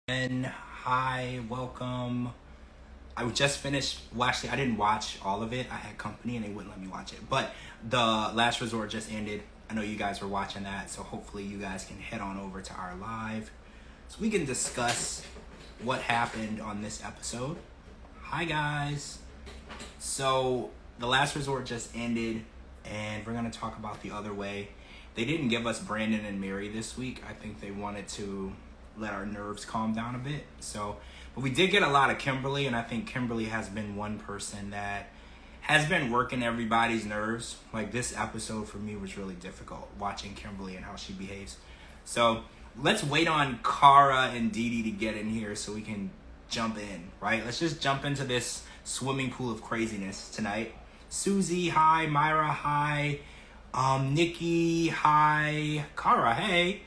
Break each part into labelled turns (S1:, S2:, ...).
S1: Hi, welcome. I just finished. Well, actually, I didn't watch all of it. I had company and they wouldn't let me watch it. But the Last Resort just ended. I know you guys were watching that, so hopefully you guys can head on over to our live so we can discuss what happened on this episode. Hi, guys. So the Last Resort just ended, and we're gonna talk about the other way. They didn't give us Brandon and Mary this week. I think they wanted to let our nerves calm down a bit. But we did get a lot of Kimberly, and I think Kimberly has been one person that has been working everybody's nerves. Like, this episode for me was really difficult, watching Kimberly and how she behaves. So let's wait on Cara and Dee Dee to get in here so we can jump in, right? Let's just jump into this swimming pool of craziness tonight. Susie, hi. Myra, hi. Nikki, hi. Cara, hey.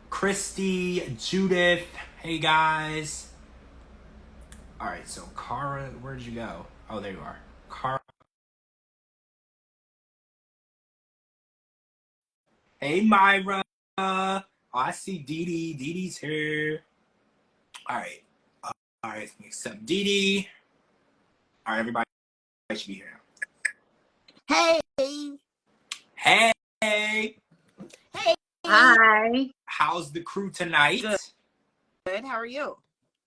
S1: Christy, Judith, hey guys. All right, so Cara, where'd you go? Oh, there you are. Cara. Hey, Myra. Oh, I see Dee Dee. Dee Dee's here. All right. All right, except Dee Dee. All right, everybody should be here
S2: Hey.
S1: now. Hey.
S2: Hey.
S3: Hi.
S1: How's the crew tonight?
S2: Good. How are you?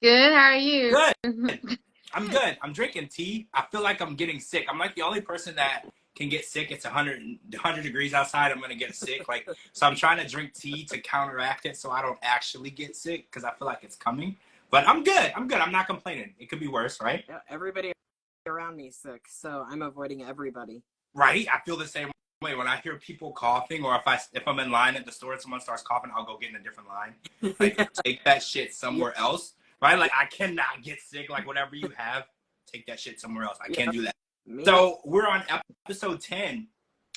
S3: Good. How are you?
S1: Good. I'm good. I'm drinking tea. I feel like I'm getting sick. I'm like the only person that can get sick. It's 100 degrees outside. I'm going to get sick. So I'm trying to drink tea to counteract it so I don't actually get sick because I feel like it's coming. But I'm good. I'm not complaining. It could be worse, right?
S2: Yeah, everybody around me is sick, so I'm avoiding everybody.
S1: Right? I feel the same way when I hear people coughing, or if I'm in line at the store and someone starts coughing, I'll go get in a different line. Like, take that shit somewhere else. Right? Like, I cannot get sick. Like, whatever you have, take that shit somewhere else. I can't do that. So we're on episode 10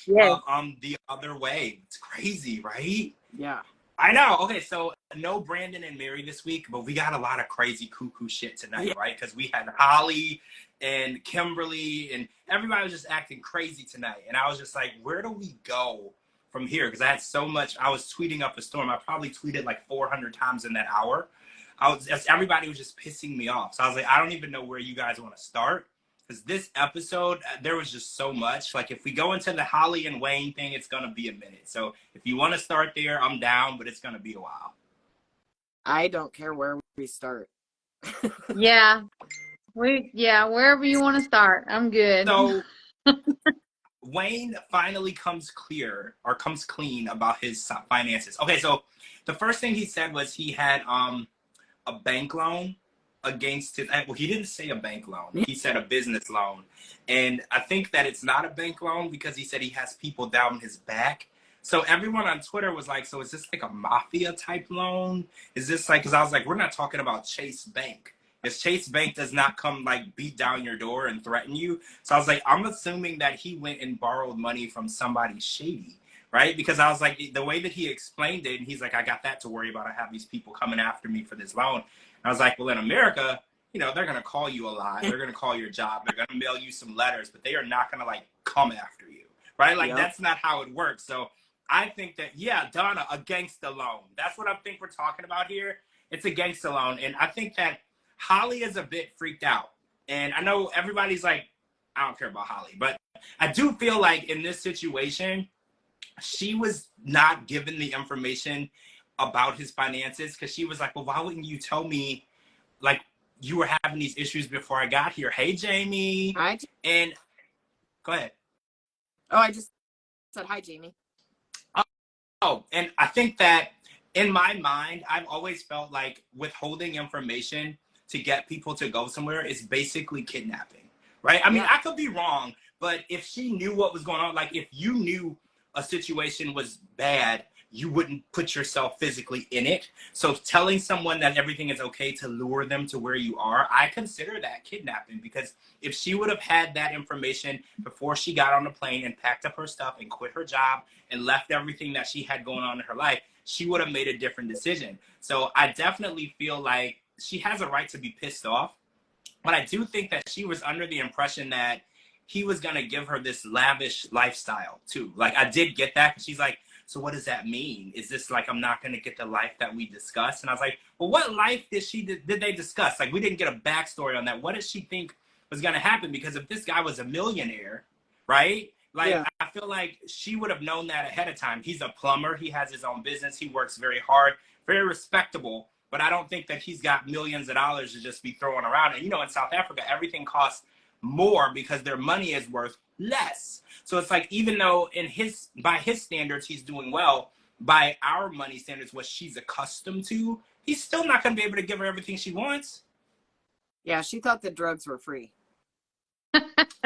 S3: Yes.
S1: of The Other Way. It's crazy, right?
S2: Yeah.
S1: I know. Okay, so no Brandon and Mary this week, but we got a lot of crazy cuckoo shit tonight, right? Because we had Holly and Kimberly, and everybody was just acting crazy tonight. And I was just like, where do we go from here? Because I had so much. I was tweeting up a storm. I probably tweeted like 400 times in that hour. Everybody was just pissing me off. So I was like, I don't even know where you guys want to start. Because this episode, there was just so much. Like, if we go into the Holly and Wayne thing, it's going to be a minute. So if you want to start there, I'm down, but it's going to be a while.
S2: I don't care where we start.
S3: Yeah. Wherever you want to start. I'm good.
S1: So Wayne finally comes clean about his finances. Okay, so the first thing he said was he had a bank loan against his, well, he didn't say a bank loan. He said a business loan. And I think that it's not a bank loan because he said he has people down his back. So everyone on Twitter was like, so is this like a mafia type loan? Is this like, because I was like, we're not talking about Chase Bank. If Chase Bank does not come like beat down your door and threaten you. So I was like, I'm assuming that he went and borrowed money from somebody shady, right? Because I was like, the way that he explained it, and he's like, I got that to worry about. I have these people coming after me for this loan. I was like, well, in America, you know, they're going to call you a lot. They're going to call your job. They're going to mail you some letters, but they are not going to, like, come after you, right? Like, that's not how it works. So I think that, yeah, Donna, a gangster loan. That's what I think we're talking about here. It's a gangster loan. And I think that Holly is a bit freaked out. And I know everybody's like, I don't care about Holly. But I do feel like in this situation, she was not given the information about his finances because she was like, well, why wouldn't you tell me, like, you were having these issues before I got here? Hey, Jamie. And go ahead.
S2: Oh, I just said hi, Jamie.
S1: Oh, and I think that in my mind, I've always felt like withholding information to get people to go somewhere is basically kidnapping, right? I mean, I could be wrong, but if she knew what was going on, like if you knew a situation was bad, you wouldn't put yourself physically in it. So telling someone that everything is okay to lure them to where you are, I consider that kidnapping, because if she would have had that information before she got on the plane and packed up her stuff and quit her job and left everything that she had going on in her life, she would have made a different decision. So I definitely feel like she has a right to be pissed off. But I do think that she was under the impression that he was going to give her this lavish lifestyle too. Like, I did get that, because she's like, so what does that mean? Is this like I'm not going to get the life that we discussed? And I was like, well, what life did they discuss? Like, we didn't get a backstory on that. What did she think was going to happen? Because if this guy was a millionaire, right? Like,
S2: Yeah.
S1: I feel like she would have known that ahead of time. He's a plumber. He has his own business. He works very hard, very respectable. But I don't think that he's got millions of dollars to just be throwing around. And, you know, in South Africa, everything costs more because their money is worth less. So it's like, even though by his standards, he's doing well, by our money standards, what she's accustomed to, he's still not going to be able to give her everything she wants.
S2: Yeah, she thought the drugs were free.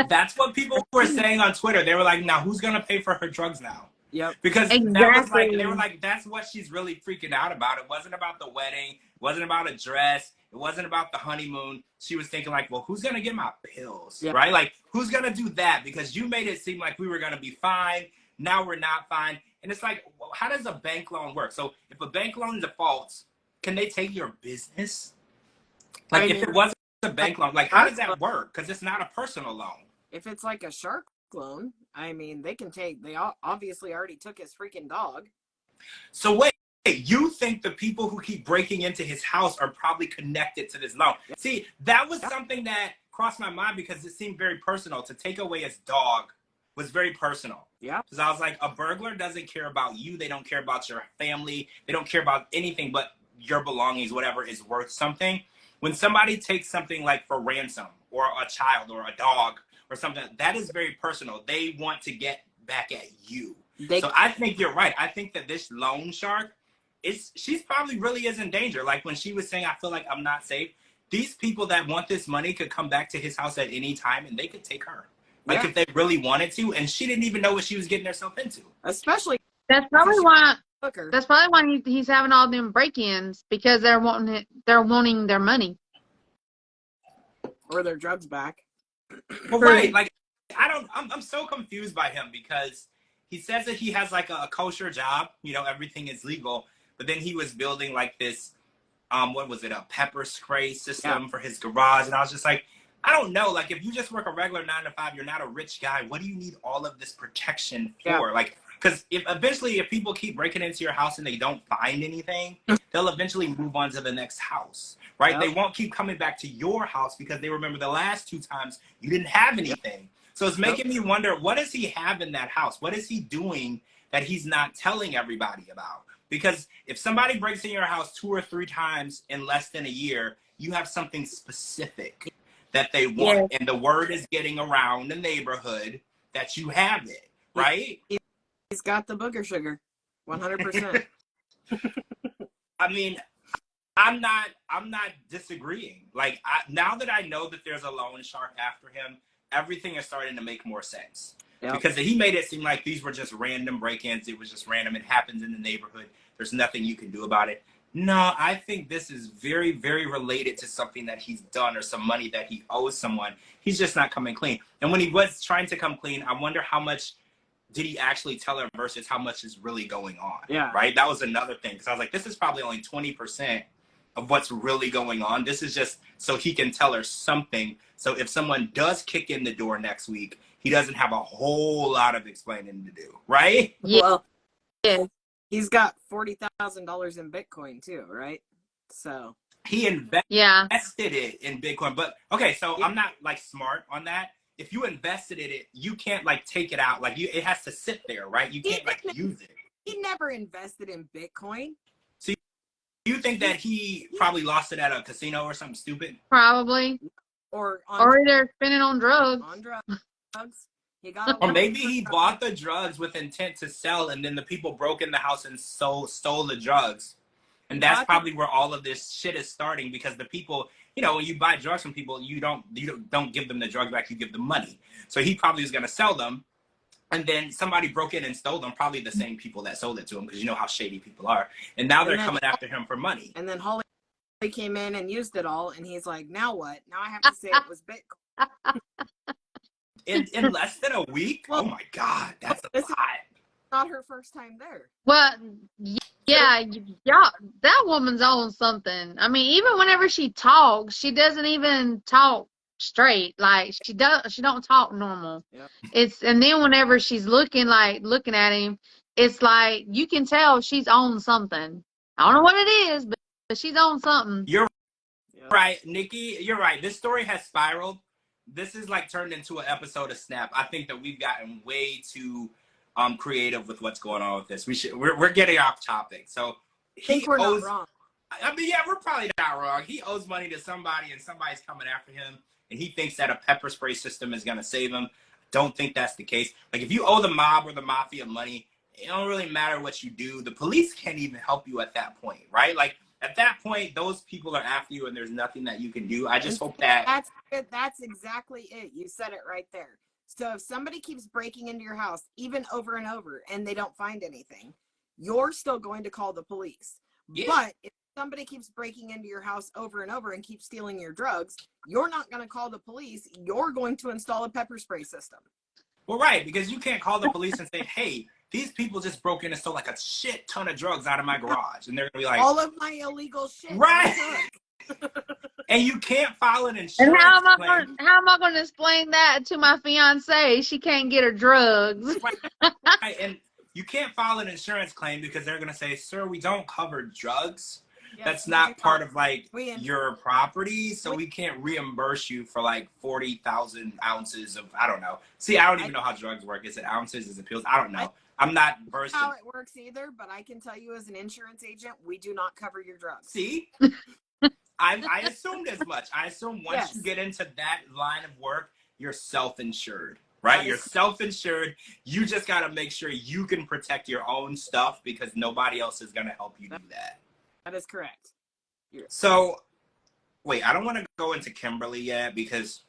S1: That's what people were saying on Twitter. They were like, now who's going to pay for her drugs now?
S2: Yep.
S1: Because
S3: Exactly.
S1: that was like, they were like, that's what she's really freaking out about. It wasn't about the wedding. It wasn't about a dress. It wasn't about the honeymoon. She was thinking like, well, who's going to get my pills?
S2: Yep.
S1: Right? Like, who's going to do that? Because you made it seem like we were going to be fine. Now we're not fine. And it's like, well, how does a bank loan work? So if a bank loan defaults, can they take your business? Like, if it wasn't a bank loan, like, how does that work? Because it's not a personal loan.
S2: If it's like a shark loan, I mean, they obviously already took his freaking dog.
S1: So wait, you think the people who keep breaking into his house are probably connected to this loan? Yep. See, that was something that crossed my mind because it seemed very personal. To take away his dog was very personal.
S2: Yeah.
S1: Because I was like, a burglar doesn't care about you. They don't care about your family. They don't care about anything but your belongings, whatever is worth something. When somebody takes something like for ransom, or a child or a dog or something, that is very personal. They want to get back at you. So I think you're right. I think that this loan shark, she's probably really is in danger. Like when she was saying, I feel like I'm not safe. These people that want this money could come back to his house at any time and they could take her. Like if they really wanted to, and she didn't even know what she was getting herself into.
S2: Especially
S3: That's probably why.
S2: Booker.
S3: That's probably why he's having all them break-ins, because they're wanting their money
S2: or their drugs back.
S1: Well, right. Like I'm so confused by him because he says that he has like a kosher job. You know, everything is legal. But then he was building like this, what was it, a pepper spray system for his garage. And I was just like, I don't know. Like, if you just work a regular 9 to 5, you're not a rich guy. What do you need all of this protection for?
S2: Yeah.
S1: Like, because if people keep breaking into your house and they don't find anything, they'll eventually move on to the next house, right? They won't keep coming back to your house because they remember the last 2 times you didn't have anything. So it's making me wonder, what does he have in that house? What is he doing that he's not telling everybody about? Because if somebody breaks in your house 2 or 3 times in less than a year, you have something specific that they want. And the word is getting around the neighborhood that you have it, right?
S2: He's got the booger sugar, 100%.
S1: I mean, I'm not disagreeing. Like, now that I know that there's a loan shark after him, everything is starting to make more sense. Yep. Because he made it seem like these were just random break-ins. It was just random. It happens in the neighborhood. There's nothing you can do about it. No, I think this is very, very related to something that he's done or some money that he owes someone. He's just not coming clean. And when he was trying to come clean, I wonder how much did he actually tell her versus how much is really going on?
S2: Yeah.
S1: Right? That was another thing. Because I was like, this is probably only 20% of what's really going on. This is just so he can tell her something. So if someone does kick in the door next week, he doesn't have a whole lot of explaining to do. Right?
S3: Yeah.
S2: Well, he's got $40,000 in Bitcoin too, right? So
S1: he invested it in Bitcoin. But okay, so I'm not like smart on that. If you invested in it, you can't like take it out. Like it has to sit there, right? You can't like use it.
S2: He never invested in Bitcoin.
S1: So you think that he probably lost it at a casino or something stupid?
S3: Probably.
S2: Or
S3: they're spending on drugs.
S2: On drugs. He got
S1: or maybe he bought the drugs with intent to sell, and then the people broke in the house and stole the drugs. And that's probably where all of this shit is starting, because the people, you know, when you buy drugs from people, you don't give them the drugs back, you give them money. So he probably was going to sell them, and then somebody broke in and stole them, probably the same people that sold it to him, because you know how shady people are. And now they're coming after him for money.
S2: And then Holly came in and used it all, and he's like, now what? Now I have to say it was Bitcoin.
S1: In less than a week? Well, oh my God, that's a lot.
S2: Not her first time there.
S3: Well, yeah, that woman's on something. I mean, even whenever she talks, she doesn't even talk straight. Like she don't talk normal. Yep. And then whenever she's looking at him, it's like you can tell she's on something. I don't know what it is, but she's on something.
S1: You're right, Nikki. You're right. This story has spiraled. This is like turned into an episode of Snap. I think that we've gotten way too creative with what's going on with this. We're getting off topic. So
S2: I think we're
S1: owes,
S2: not wrong.
S1: I mean, yeah, we're probably not wrong. He owes money to somebody, and somebody's coming after him, and he thinks that a pepper spray system is gonna save him. Don't think that's the case. Like, if you owe the mob or the mafia money, it don't really matter what you do. The police can't even help you at that point, right? Like, at that point, those people are after you, and there's nothing that you can do. I just hope that
S2: that's exactly it. You said it right there. So if somebody keeps breaking into your house, even over and over, and they don't find anything, you're still going to call the police. Yeah. But if somebody keeps breaking into your house over and over and keeps stealing your drugs, you're not going to call the police. You're going to install a pepper spray system.
S1: Well, right, because you can't call the police and say, hey, these people just broke in and stole like a shit ton of drugs out of my garage. And they're going to be like,
S2: all of my illegal shit.
S1: Right. And you can't file an insurance
S3: And how am I
S1: claim.
S3: going to explain that to my fiance? She can't get her drugs.
S1: Right. And you can't file an insurance claim because they're going to say, sir, we don't cover drugs. Yes, that's not part of like your property, so we can't reimburse you for like 40,000 ounces of, I don't know. See, I don't even know how drugs work. Is it ounces? Is it pills? I don't know. I'm not versed
S2: how it works either, but I can tell you as an insurance agent, we do not cover your drugs.
S1: See? I assumed as much. I assume once you get into that line of work, you're self-insured, right? You're self-insured. You just got to make sure you can protect your own stuff because nobody else is going to help you do that.
S2: That is correct.
S1: So, wait, I don't want to go into Kimberly yet because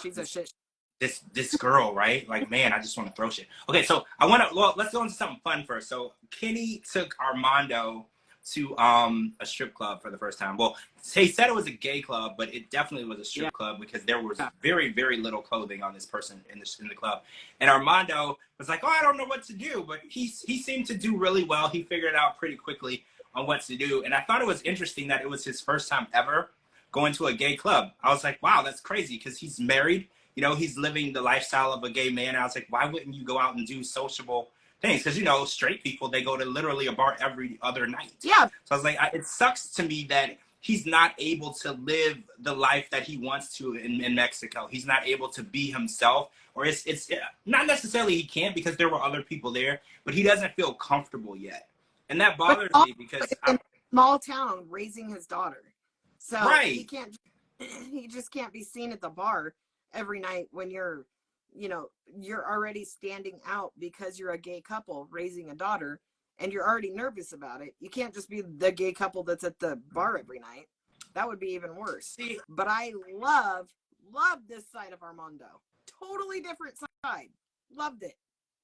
S2: she's a shit.
S1: This girl, right? Like, man, I just want to throw shit. Okay, so let's go into something fun first. So Kenny took Armando to a strip club for the first time. Well, he said it was a gay club, but it definitely was a strip club because there was very, very little clothing on this person in the club. And Armando was like, oh, I don't know what to do, but he seemed to do really well. He figured it out pretty quickly on what to do. And I thought it was interesting that it was his first time ever going to a gay club. I was like, wow, that's crazy because he's married. You know, he's living the lifestyle of a gay man. And I was like, why wouldn't you go out and do sociable things? Because, you know, straight people, they go to literally a bar every other night.
S2: Yeah. So
S1: I was like, it sucks to me that he's not able to live the life that he wants to in Mexico. He's not able to be himself. Or it's not necessarily he can't because there were other people there, but he doesn't feel comfortable yet. And that bothers me because
S2: in a small town raising his daughter. So he just can't be seen at the bar every night when you're already standing out because you're a gay couple raising a daughter and you're already nervous about it. You can't just be the gay couple that's at the bar every night. That would be even worse. But I love this side of Armando. Totally different side. Loved it.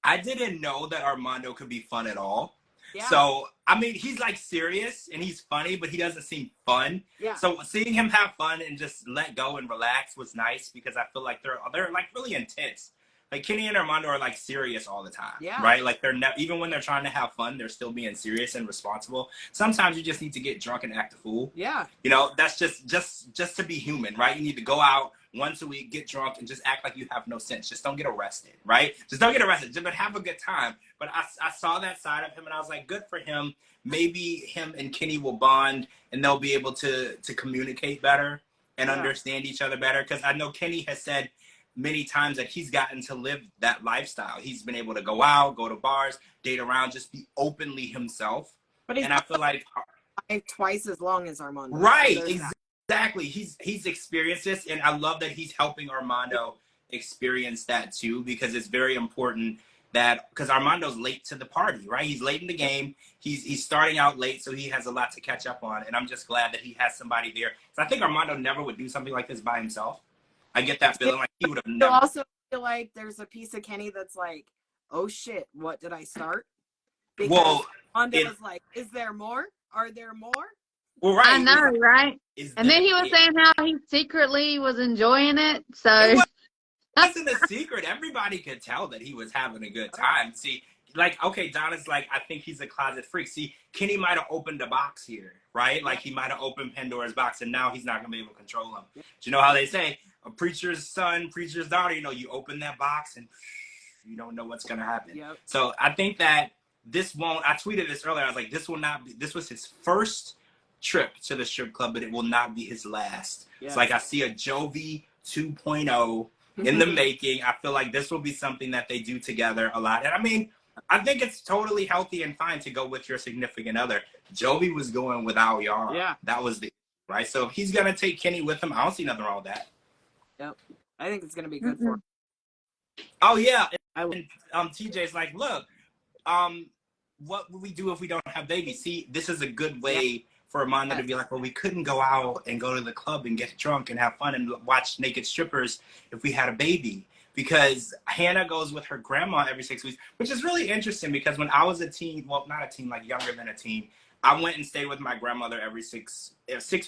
S1: I didn't know that Armando could be fun at all.
S2: Yeah.
S1: So, I mean, he's like serious and he's funny, but he doesn't seem fun.
S2: Yeah.
S1: So seeing him have fun and just let go and relax was nice because I feel like they're like really intense. Like Kenny and Armando are like serious all the time, right? Like they're even when they're trying to have fun, they're still being serious and responsible. Sometimes you just need to get drunk and act a fool.
S2: Yeah.
S1: You know, that's just to be human, right? You need to go out once a week, get drunk, and just act like you have no sense. Just don't get arrested, right? Just don't get arrested, but have a good time. But I saw that side of him, and I was like, good for him. Maybe him and Kenny will bond, and they'll be able to communicate better and understand each other better. Because I know Kenny has said many times that he's gotten to live that lifestyle. He's been able to go out, go to bars, date around, just be openly himself.
S2: But
S1: and I feel like
S2: twice as long as Armando.
S1: Right, exactly. He's experienced this, and I love that he's helping Armando experience that too, because it's very important because Armando's late to the party, right? He's late in the game. He's starting out late, so he has a lot to catch up on, and I'm just glad that he has somebody there. So I think Armando never would do something like this by himself. I get that feeling like he would have never.
S2: I also feel like there's a piece of Kenny that's like, oh shit, what did I start? Because Armando was like, is there more? Are there more?
S1: Well, right.
S3: I know, right? And then he was saying how he secretly was enjoying it. So
S1: it wasn't a secret. Everybody could tell that he was having a good time. See, like, okay, Donna's like, I think he's a closet freak. See, Kenny might have opened a box here, right? Like he might have opened Pandora's box, and now he's not gonna be able to control him. Do you know how they say a preacher's son, preacher's daughter? You know, you open that box and you don't know what's gonna happen. So I think that this won't, I tweeted this earlier. I was like, this will not be, this was his first trip to the strip club, but it will not be his last. Yes. It's like I see a Jovi 2.0 in the making. I feel like this will be something that they do together a lot. And I mean, I think it's totally healthy and fine to go with your significant other. Jovi was going without Yara. Yeah. That was the, right? So if he's going to take Kenny with him, I don't see nothing wrong with that.
S2: Yep. I think it's going to be good for him.
S1: Oh, yeah. And TJ's like, look, what would we do if we don't have babies? See, this is a good way for Amanda to be like, well, we couldn't go out and go to the club and get drunk and have fun and watch naked strippers if we had a baby. Because Hannah goes with her grandma every 6 weeks, which is really interesting because when I was a teen, well, not a teen, like younger than a teen, I went and stayed with my grandmother every 6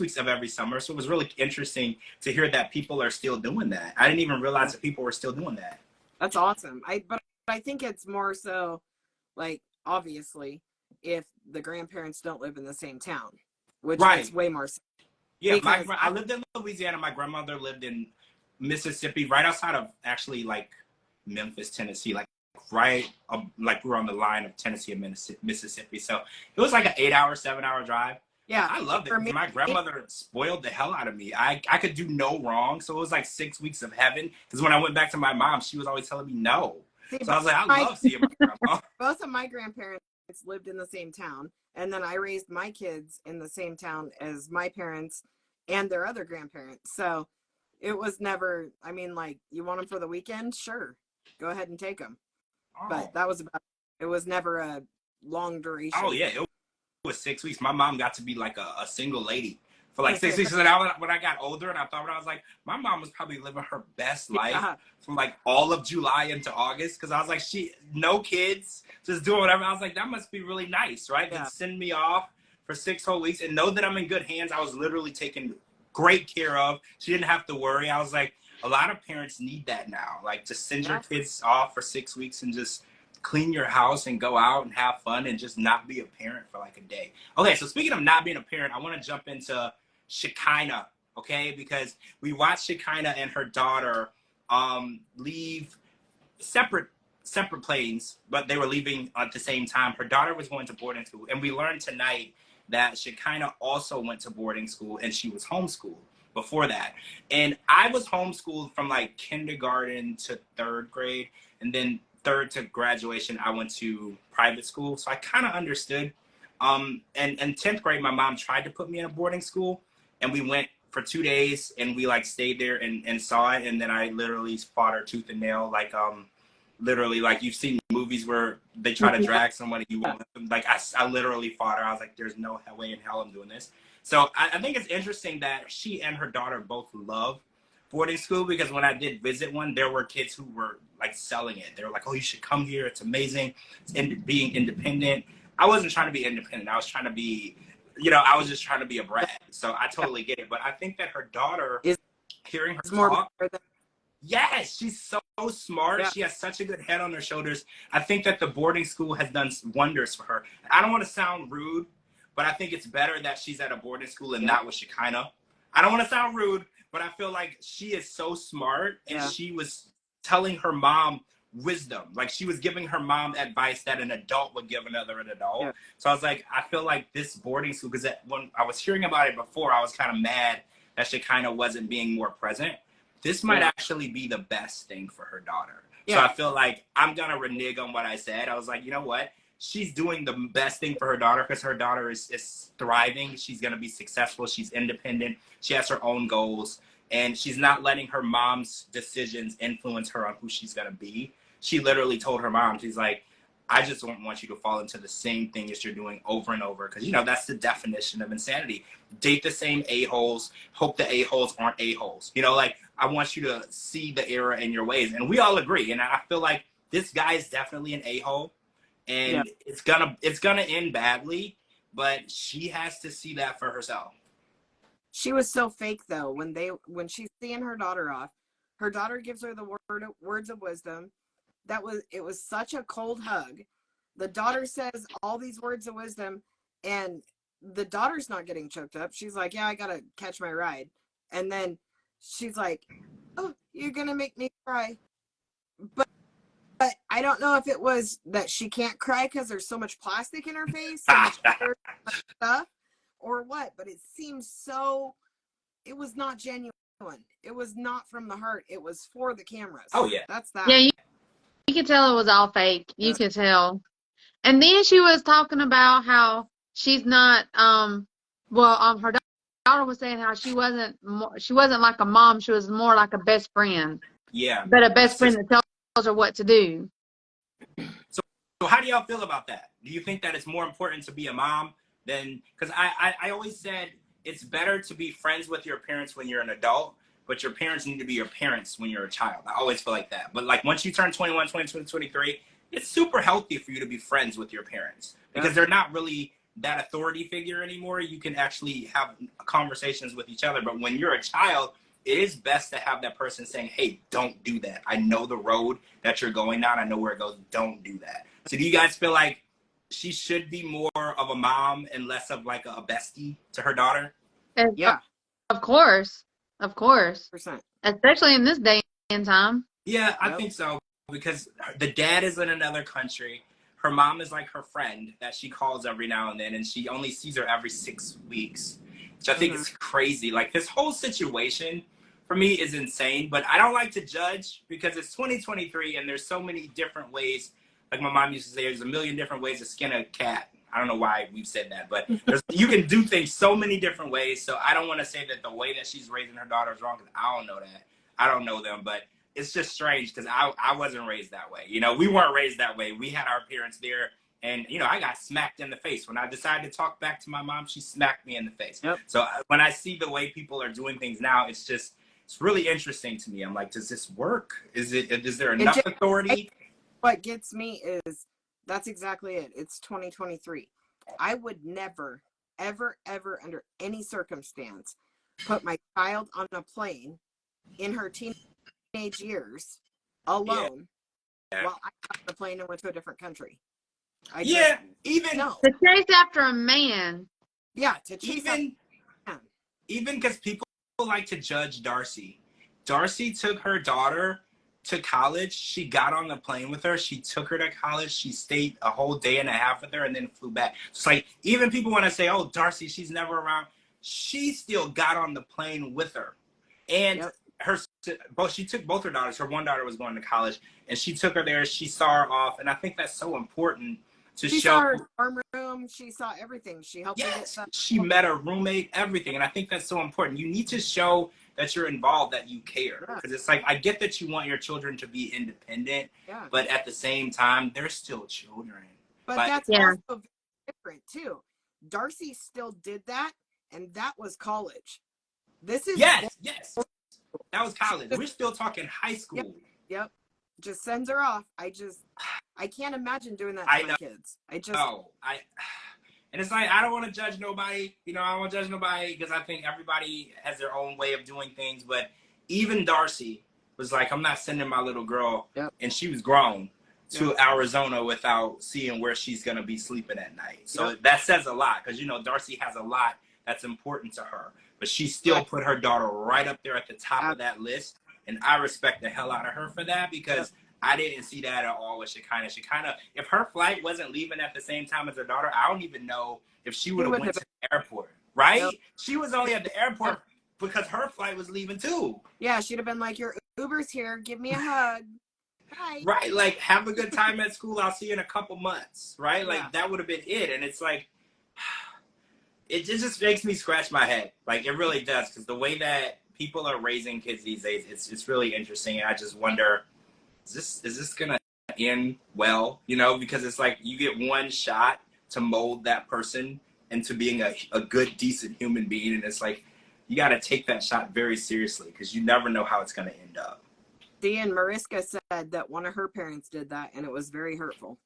S1: weeks of every summer. So it was really interesting to hear that people are still doing that. I didn't even realize that people were still doing that.
S2: That's awesome. But I think it's more so like, obviously, if the grandparents don't live in the same town, which makes way more sense.
S1: Yeah, I lived in Louisiana. My grandmother lived in Mississippi, right outside of actually like Memphis, Tennessee, like right, like we're on the line of Tennessee and Mississippi. So it was like an 8-hour, 7-hour drive. Yeah, I loved it. My grandmother spoiled the hell out of me. I could do no wrong. So it was like 6 weeks of heaven. Because when I went back to my mom, she was always telling me no. So I was like, I love seeing my grandma.
S2: Both of my grandparents lived in the same town. And then I raised my kids in the same town as my parents and their other grandparents. So it was never, I mean, like, you want them for the weekend? Sure. Go ahead and take them. Oh. But that was about, it was never a long duration.
S1: Oh, yeah. It was 6 weeks. My mom got to be like a single lady for like 6 weeks. And when I got older and I thought, I was like, my mom was probably living her best life from like all of July into August. Cause I was like, no kids, just doing whatever. I was like, that must be really nice, right? Yeah. Just send me off for 6 whole weeks and know that I'm in good hands. I was literally taken great care of. She didn't have to worry. I was like, a lot of parents need that now. Like, just send your kids off for 6 weeks and just clean your house and go out and have fun and just not be a parent for like a day. Okay, so speaking of not being a parent, I want to jump into Shekinah, okay? Because we watched Shekinah and her daughter leave separate planes, but they were leaving at the same time. Her daughter was going to boarding school, and we learned tonight that Shekinah also went to boarding school and she was homeschooled before that. And I was homeschooled from like kindergarten to 3rd grade, and then 3rd to graduation, I went to private school. So I kind of understood. And 10th grade, my mom tried to put me in a boarding school, and we went for 2 days and we like stayed there and saw it. And then I literally fought her tooth and nail, like, literally, like you've seen movies where they try to drag someone and you won't let them. Like I literally fought her. I was like, there's no way in hell I'm doing this. So I think it's interesting that she and her daughter both love boarding school, because when I did visit one, there were kids who were like selling it. They were like, oh, you should come here. It's amazing. It's being independent. I wasn't trying to be independent. I was trying to be, I was just trying to be a brat. So I totally get it. But I think that her daughter, hearing her talk, yes, she's so smart. Yeah. She has such a good head on her shoulders. I think that the boarding school has done wonders for her. I don't want to sound rude, but I think it's better that she's at a boarding school and not with Shekinah. I don't want to sound rude, but I feel like she is so smart, and she was telling her mom wisdom. Like, she was giving her mom advice that an adult would give another adult. Yeah. So I was like, I feel like this boarding school, because when I was hearing about it before, I was kind of mad that Shekinah wasn't being more present. This might actually be the best thing for her daughter. Yeah. So I feel like I'm going to renege on what I said. I was like, you know what? She's doing the best thing for her daughter, because her daughter is thriving. She's going to be successful. She's independent. She has her own goals. And she's not letting her mom's decisions influence her on who she's going to be. She literally told her mom, she's like, I just don't want you to fall into the same thing as you're doing over and over. Because, that's the definition of insanity. Date the same a-holes. Hope the a-holes aren't a-holes. Like, I want you to see the error in your ways. And we all agree. And I feel like this guy is definitely an a-hole. And it's gonna end badly. But she has to see that for herself.
S2: She was so fake, though. When she's seeing her daughter off, her daughter gives her the words of wisdom. It was such a cold hug. The daughter says all these words of wisdom, and the daughter's not getting choked up. She's like, yeah, I gotta catch my ride. And then she's like, oh, you're gonna make me cry. But I don't know if it was that she can't cry because there's so much plastic in her face, so much stuff, or what. But it seems so. It was not genuine. It was not from the heart. It was for the cameras.
S1: Oh yeah,
S2: that's that.
S3: Yeah, you could tell it was all fake. You could tell. And then she was talking about how she's not. Her daughter was saying how she wasn't like a mom. She was more like a best friend.
S1: Yeah.
S3: But a best friend that tells her what to do.
S1: So how do y'all feel about that? Do you think that it's more important to be a mom than, because I always said it's better to be friends with your parents when you're an adult, but your parents need to be your parents when you're a child. I always feel like that. But like once you turn 21, 22, 23, it's super healthy for you to be friends with your parents because they're not really that authority figure anymore. You can actually have conversations with each other. But when you're a child, it is best to have that person saying, hey, don't do that. I know the road that you're going down. I know where it goes. Don't do that. So do you guys feel like she should be more of a mom and less of like a bestie to her daughter?
S2: Yeah.
S3: Of course. Of course.
S2: %.
S3: Especially in this day and time.
S1: Yeah, I think so. Because the dad is in another country. Her mom is like her friend that she calls every now and then, and she only sees her every 6 weeks, which I think is crazy. Like this whole situation for me is insane, but I don't like to judge because it's 2023 and there's so many different ways. Like my mom used to say, there's a million different ways to skin a cat. I don't know why we've said that, but you can do things so many different ways. So I don't want to say that the way that she's raising her daughter is wrong because I don't know that. I don't know them, but it's just strange because I wasn't raised that way. You know, we weren't raised that way. We had our parents there, and, you know, I got smacked in the face. When I decided to talk back to my mom, she smacked me in the face. So when I see the way people are doing things now, it's really interesting to me. I'm like, does this work? Is there enough authority?
S2: What gets me is that's exactly it. It's 2023. I would never, ever, ever, under any circumstance, put my child on a plane in her teenage years alone while I got on the plane and went to a different country.
S1: Even
S3: to chase after a man.
S2: Yeah, to chase
S1: even because people like to judge Darcy. Darcy took her daughter to college. She got on the plane with her. She took her to college. She stayed a whole day and a half with her and then flew back. It's like, even people want to say, oh, Darcy, she's never around. She still got on the plane with her. And she took both her daughters. Her one daughter was going to college, and she took her there. She saw her off. And I think that's so important to show.
S2: She saw her dorm room. She saw everything. She helped her get stuff.
S1: She met her roommate, everything. And I think that's so important. You need to show that you're involved, that you care. Because it's like, I get that you want your children to be independent, but at the same time, they're still children.
S2: But that's also different, too. Darcy still did that, and that was college. This is...
S1: Yes. That was college. We're still talking high school.
S2: Yep. Just sends her off. I can't imagine doing that to my kids. And
S1: it's like, I don't want to judge nobody. You know, I don't want to judge nobody because I think everybody has their own way of doing things. But even Darcy was like, I'm not sending my little girl, and she was grown, to Arizona without seeing where she's going to be sleeping at night. So that says a lot because, you know, Darcy has a lot that's important to her. But she still put her daughter right up there at the top of that list. And I respect the hell out of her for that because I didn't see that at all with Shekinah. Shekinah, if her flight wasn't leaving at the same time as her daughter, I don't even know if she would have went to the airport, right? She was only at the airport because her flight was leaving too.
S2: Yeah, she'd have been like, your Uber's here. Give me a hug. Bye.
S1: Right, like, have a good time at school. I'll see you in a couple months, right? Like, that would have been it. And it's like, it just makes me scratch my head. Like, it really does. Because the way that people are raising kids these days, it's really interesting. And I just wonder, is this going to end well? You know, because it's like you get one shot to mold that person into being a good, decent human being. And it's like, you got to take that shot very seriously because you never know how it's going to end up.
S2: Dee and Mariska said that one of her parents did that, and it was very hurtful.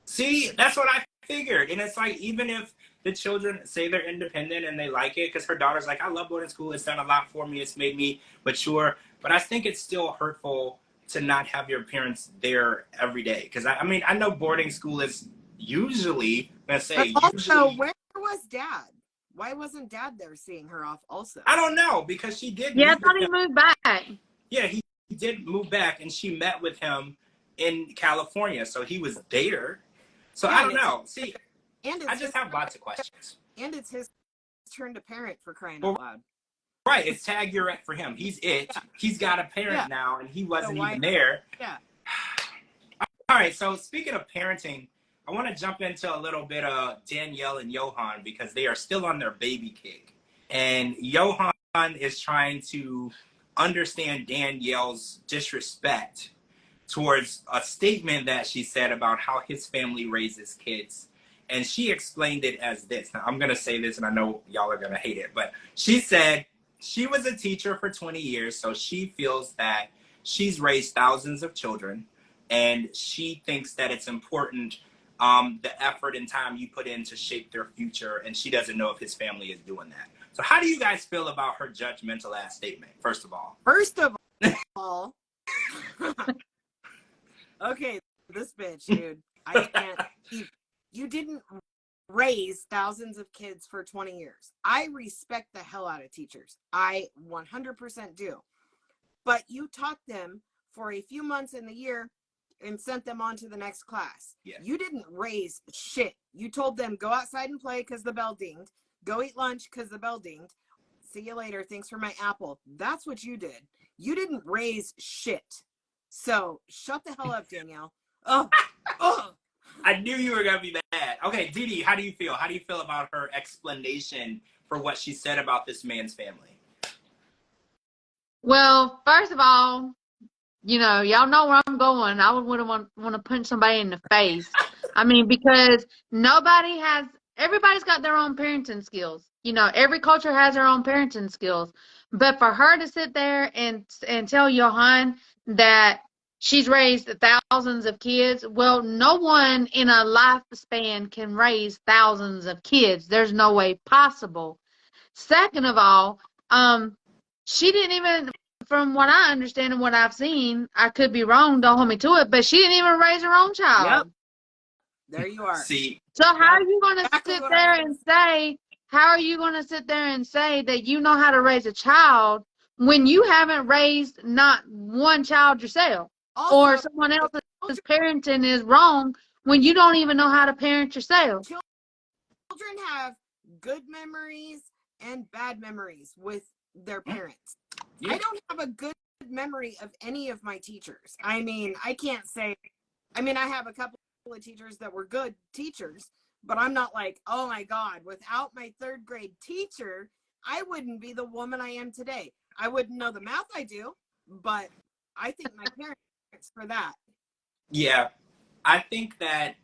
S1: See, that's what I figured. And it's like, even if the children say they're independent and they like it, because her daughter's like, I love going to school. It's done a lot for me. It's made me mature. But I think it's still hurtful to not have your parents there every day. Because, I mean, I know boarding school is usually, I'm going to say,
S2: but also, where was Dad? Why wasn't Dad there seeing her off also?
S1: I don't know, because she did.
S3: Yeah, I thought he moved back.
S1: Yeah, he did move back, and she met with him in California, so he was there. So
S2: Yeah,
S1: I don't know. See,
S2: and
S1: I just have lots of questions.
S2: And it's his turn to parent, for crying out loud.
S1: Right, it's tag your for him. He's it. Yeah. He's got a parent now, and he wasn't even there.
S2: Yeah.
S1: All right, so speaking of parenting, I want to jump into a little bit of Danielle and Johan because they are still on their baby kick. And Johan is trying to understand Danielle's disrespect towards a statement that she said about how his family raises kids. And she explained it as this. Now, I'm going to say this, and I know y'all are going to hate it, but she said she was a teacher for 20 years, so she feels that she's raised thousands of children, and she thinks that it's important, the effort and time you put in to shape their future, and she doesn't know if his family is doing that. So how do you guys feel about her judgmental ass statement, first of all?
S2: First of all, okay, this bitch, dude, I can't. You didn't raise thousands of kids for 20 years. I respect the hell out of teachers. I 100% do. But you taught them for a few months in the year and sent them on to the next class. Yeah. You didn't raise shit. You told them, go outside and play because the bell dinged. Go eat lunch because the bell dinged. See you later. Thanks for my apple. That's what you did. You didn't raise shit. So shut the hell up, Danielle. Oh, oh.
S1: I knew you were going to be mad. Okay, Didi, how do you feel? How do you feel about her explanation for what she said about this man's family?
S3: Well, first of all, you know, y'all know where I'm going. I would want to punch somebody in the face. I mean, because everybody's got their own parenting skills. You know, every culture has their own parenting skills. But for her to sit there and tell Johan that she's raised thousands of kids, well, no one in a lifespan can raise thousands of kids. There's no way possible. Second of all, she didn't even, from what I understand and what I've seen, I could be wrong, don't hold me to it, but she didn't even raise her own child.
S2: Yep. There you are.
S1: See.
S3: So how are you going to sit there and say, how are you going to sit there and say that you know how to raise a child when you haven't raised not one child yourself? Also, or someone else's parenting is wrong when you don't even know how to parent yourself.
S2: Children have good memories and bad memories with their parents. Yeah. I don't have a good memory of any of my teachers. I mean, I can't say, I have a couple of teachers that were good teachers, but I'm not like, oh my God, without my third grade teacher, I wouldn't be the woman I am today. I wouldn't know the math I do, but I think my parents for that.
S1: Yeah, I think that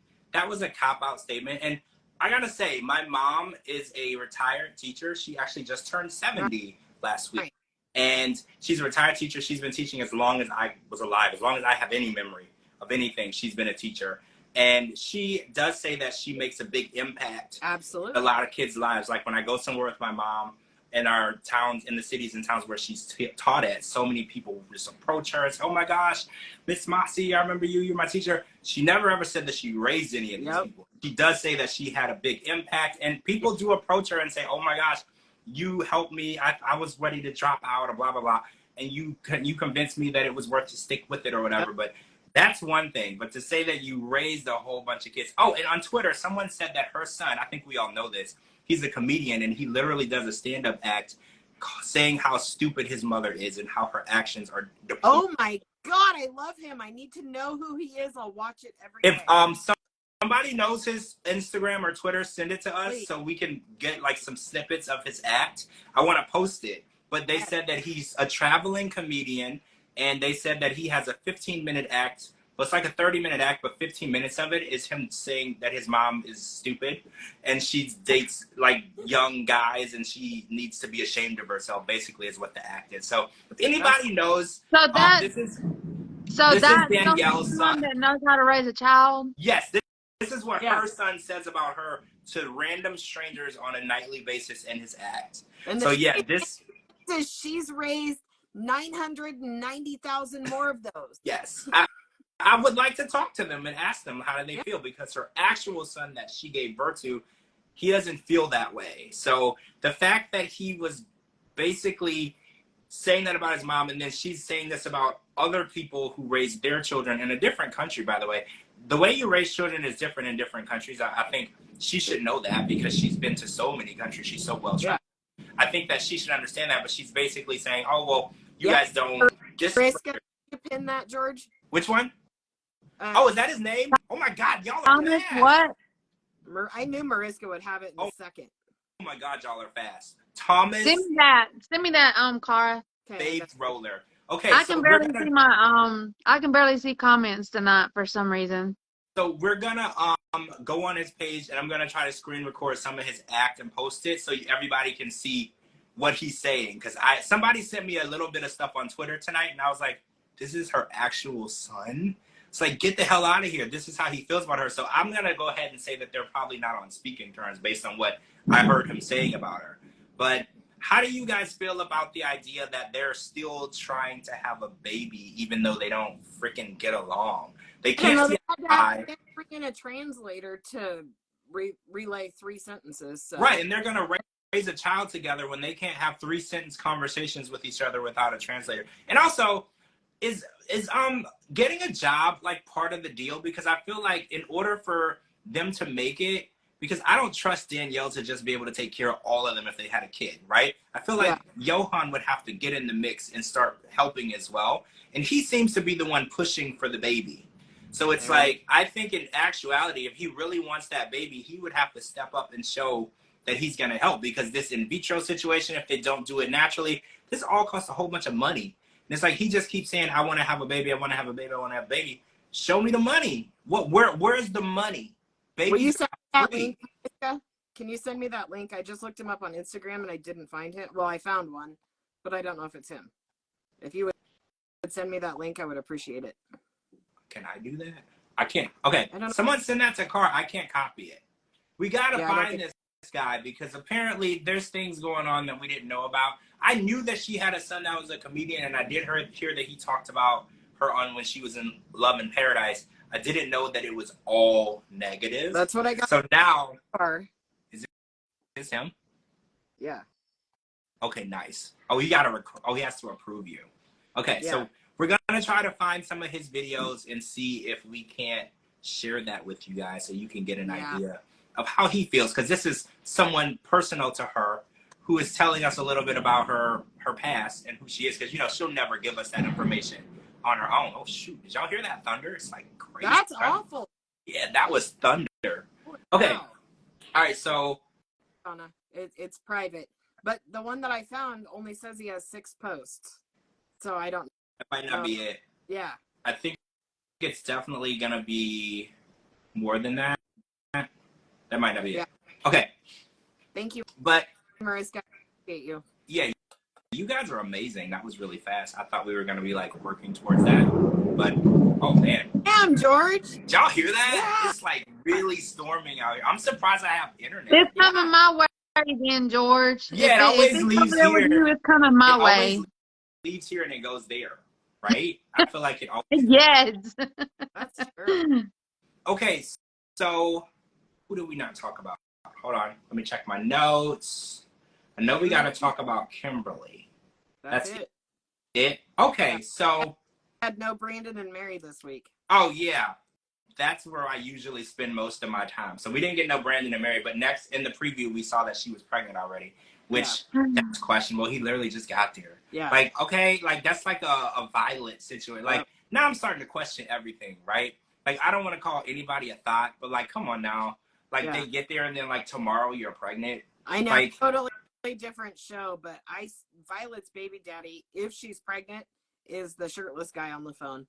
S1: was a cop-out statement. And I gotta say, my mom is a retired teacher. She actually just turned 70 last week. Right. And she's a retired teacher. She's been teaching as long as I was alive, as long as I have any memory of anything. She's been a teacher. And she does say that she makes a big impact.
S2: Absolutely.
S1: In a lot of kids' lives. Like when I go somewhere with my mom, in our towns, in the cities and towns where she's taught at, so many people just approach her and say, oh my gosh, Miss Mossey, I remember you, you're my teacher. She never ever said that she raised any of these people. She does say that she had a big impact, and people do approach her and say, oh my gosh, you helped me. I was ready to drop out or blah, blah, blah. And you convinced me that it was worth to stick with it or whatever. But that's one thing. But to say that you raised a whole bunch of kids. Oh, and on Twitter, someone said that her son, I think we all know this, he's a comedian, and he literally does a stand-up act saying how stupid his mother is and how her actions are depleted.
S2: Oh my God, I love him. I need to know who he is. I'll watch it every day.
S1: If somebody knows his Instagram or Twitter, send it to us so we can get like some snippets of his act. I want to post it. But they said that he's a traveling comedian, and they said that he has a 15-minute act. Well, it's like a 30-minute act, but 15 minutes of it is him saying that his mom is stupid and she dates like young guys and she needs to be ashamed of herself, basically, is what the act is. So if anybody knows, this is Danielle's son
S3: that knows how to raise a child.
S1: Yes, this is what her son says about her to random strangers on a nightly basis in his act. And so this
S2: says she's raised 990,000 more of those.
S1: Yes. I would like to talk to them and ask them how do they feel, because her actual son that she gave birth to, he doesn't feel that way. So the fact that he was basically saying that about his mom, and then she's saying this about other people who raise their children in a different country, by the way. The way you raise children is different in different countries. I think she should know that because she's been to so many countries. She's so well trained. Yeah. I think that she should understand that, but she's basically saying, oh, well, you guys don't.
S2: Mariska, you pin that, George?
S1: Which one? Oh, is that his name? Oh, my God. Y'all are
S3: Thomas,
S1: fast.
S3: what?
S2: I knew Mariska would have it in a second.
S1: Oh, my God. Y'all are fast. Thomas.
S3: Send me that, Cara.
S1: Faith Roller. Okay,
S3: I can barely see I can barely see comments tonight for some reason.
S1: So we're gonna go on his page, and I'm gonna try to screen record some of his act and post it so everybody can see what he's saying. Because somebody sent me a little bit of stuff on Twitter tonight, and I was like, this is her actual son? It's like, get the hell out of here. This is how he feels about her. So I'm gonna go ahead and say that they're probably not on speaking terms based on what I heard him saying about her. But how do you guys feel about the idea that they're still trying to have a baby even though they don't freaking get along? They can't see
S2: eye. They're bringing a translator to relay 3 sentences. So.
S1: Right, and they're going to raise a child together when they can't have 3-sentence conversations with each other without a translator. And also, is getting a job like part of the deal? Because I feel like in order for them to make it, because I don't trust Danielle to just be able to take care of all of them if they had a kid, right? I feel like Johan would have to get in the mix and start helping as well. And he seems to be the one pushing for the baby. So it's like, I think in actuality, if he really wants that baby, he would have to step up and show that he's going to help. Because this in vitro situation, if they don't do it naturally, this all costs a whole bunch of money. And it's like, he just keeps saying, I want to have a baby, I want to have a baby, I want to have a baby. Show me the money. Where's the money? Baby,
S2: will you send that link? Can you send me that link? I just looked him up on Instagram and I didn't find him. Well, I found one, but I don't know if it's him. If you would send me that link, I would appreciate it.
S1: Can I do that? I can't. Okay, someone send that to Car. I can't copy it. We got to find this guy because apparently there's things going on that we didn't know about. I knew that she had a son that was a comedian, and I did hear that he talked about her on when she was in Love in Paradise. I didn't know that it was all negative.
S2: That's what I got.
S1: So now,
S2: is
S1: it him?
S2: Yeah.
S1: Okay, nice. Oh, he has to approve you. Okay, so we're gonna try to find some of his videos and see if we can't share that with you guys so you can get an idea of how he feels, because this is someone personal to her who is telling us a little bit about her past and who she is, because she'll never give us that information on her own. Oh shoot, did y'all hear that thunder? It's like crazy.
S2: That's awful.
S1: Yeah, that was thunder. Okay. Wow. All right, so
S2: it's private, but the one that I found only says he has 6 posts, so I don't.
S1: That might not be it.
S2: Yeah.
S1: I think it's definitely gonna be more than that. That might not be it. Okay.
S2: Thank you.
S1: But
S2: Mariska, appreciate you.
S1: Yeah, you guys are amazing. That was really fast. I thought we were gonna be like working towards that, but oh man.
S2: Damn, George.
S1: Did y'all hear that? Yeah. It's like really storming out here. I'm surprised I have internet.
S3: It's coming my way again, George.
S1: Yeah, it always leaves here.
S3: It's coming my way.
S1: Leaves here and it goes there, right? I feel like it always.
S3: Yes.
S2: That's true.
S1: Okay, so who did we not talk about? Hold on, let me check my notes. I know we got to talk about Kimberly.
S2: That's
S1: it. Okay, so
S2: I had no Brandon and Mary this week.
S1: Oh yeah, that's where I usually spend most of my time. So we didn't get no Brandon and Mary, but next in the preview we saw that she was pregnant already, which that's questionable. He literally just got there.
S2: Yeah.
S1: Like, okay, like that's like a violent situation. Like now I'm starting to question everything, right? Like I don't want to call anybody a thought, but like come on now. Like they get there and then like tomorrow you're pregnant.
S2: I know,
S1: like,
S2: totally different show, but Violet's baby daddy, if she's pregnant, is the shirtless guy on the phone.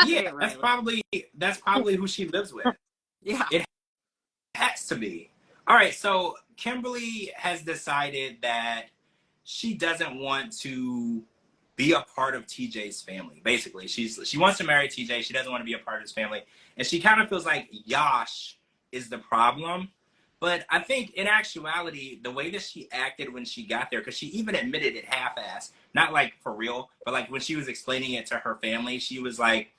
S1: Yeah, that's probably who she lives with.
S2: Yeah.
S1: It has to be. All right, so Kimberly has decided that she doesn't want to be a part of TJ's family. Basically, she wants to marry TJ. She doesn't want to be a part of his family. And she kind of feels like Yash is the problem. But I think in actuality, the way that she acted when she got there, because she even admitted it half-assed, not like for real, but like when she was explaining it to her family, she was like,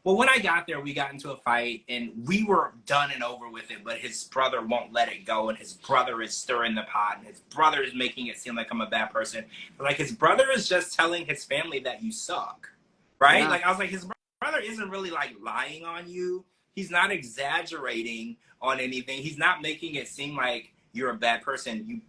S1: Well, when I got there, we got into a fight, and we were done and over with it, but his brother won't let it go, and his brother is stirring the pot, and his brother is making it seem like I'm a bad person. But, like, his brother is just telling his family that you suck, right?
S2: Yeah.
S1: Like, I was like, his brother isn't really, like, lying on you. He's not exaggerating on anything. He's not making it seem like you're a bad person. You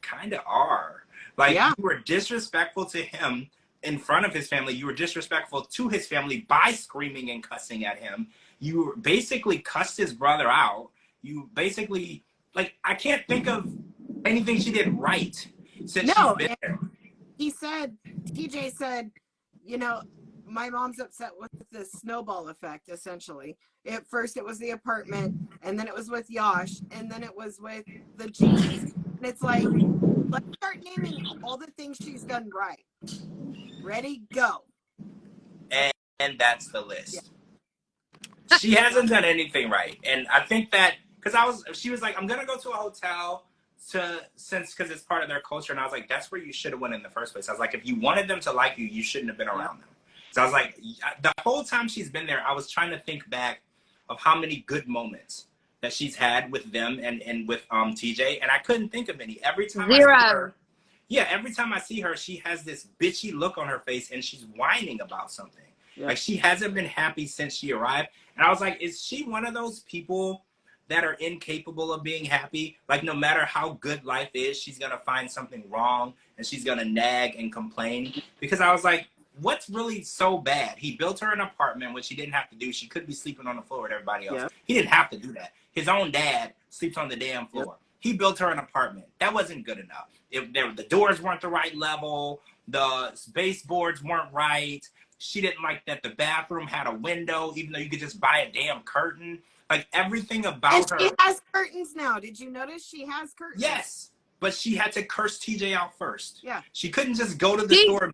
S1: kind of are. Like,
S2: Yeah.
S1: you were disrespectful to him in front of his family. You were disrespectful to his family by screaming and cussing at him. You basically cussed his brother out. You basically, like, I can't think of anything she did right since she's been there.
S2: He said, TJ said, you know, my mom's upset with the snowball effect, essentially. At first it was the apartment, and then it was with Yash, and then it was with the jeans. And it's like, let's start naming all the things she's done right. Ready, go.
S1: And that's the list. Yeah. She hasn't done anything right. And I think that, because she was like, I'm going to go to a hotel because it's part of their culture. And I was like, that's where you should have went in the first place. I was like, if you wanted them to like you, you shouldn't have been around them. So I was like, the whole time she's been there, I was trying to think back of how many good moments that she's had with them and with TJ. And I couldn't think of any. Every time I see her, every time I see her, she has this bitchy look on her face and she's whining about something. Yep. Like, she hasn't been happy since she arrived. And I was like, is she one of those people that are incapable of being happy? Like, no matter how good life is, she's going to find something wrong and she's going to nag and complain. Because I was like, what's really so bad? He built her an apartment, which he didn't have to do. She could be sleeping on the floor with everybody else. Yep. He didn't have to do that. His own dad sleeps on the damn floor. Yep. He built her an apartment. That wasn't good enough. The doors weren't the right level. The baseboards weren't right. She didn't like that the bathroom had a window, even though you could just buy a damn curtain. Like, everything about her.
S2: She has curtains now. Did you notice she has curtains?
S1: Yes, but she had to curse TJ out first.
S2: Yeah.
S1: She couldn't just go to the store.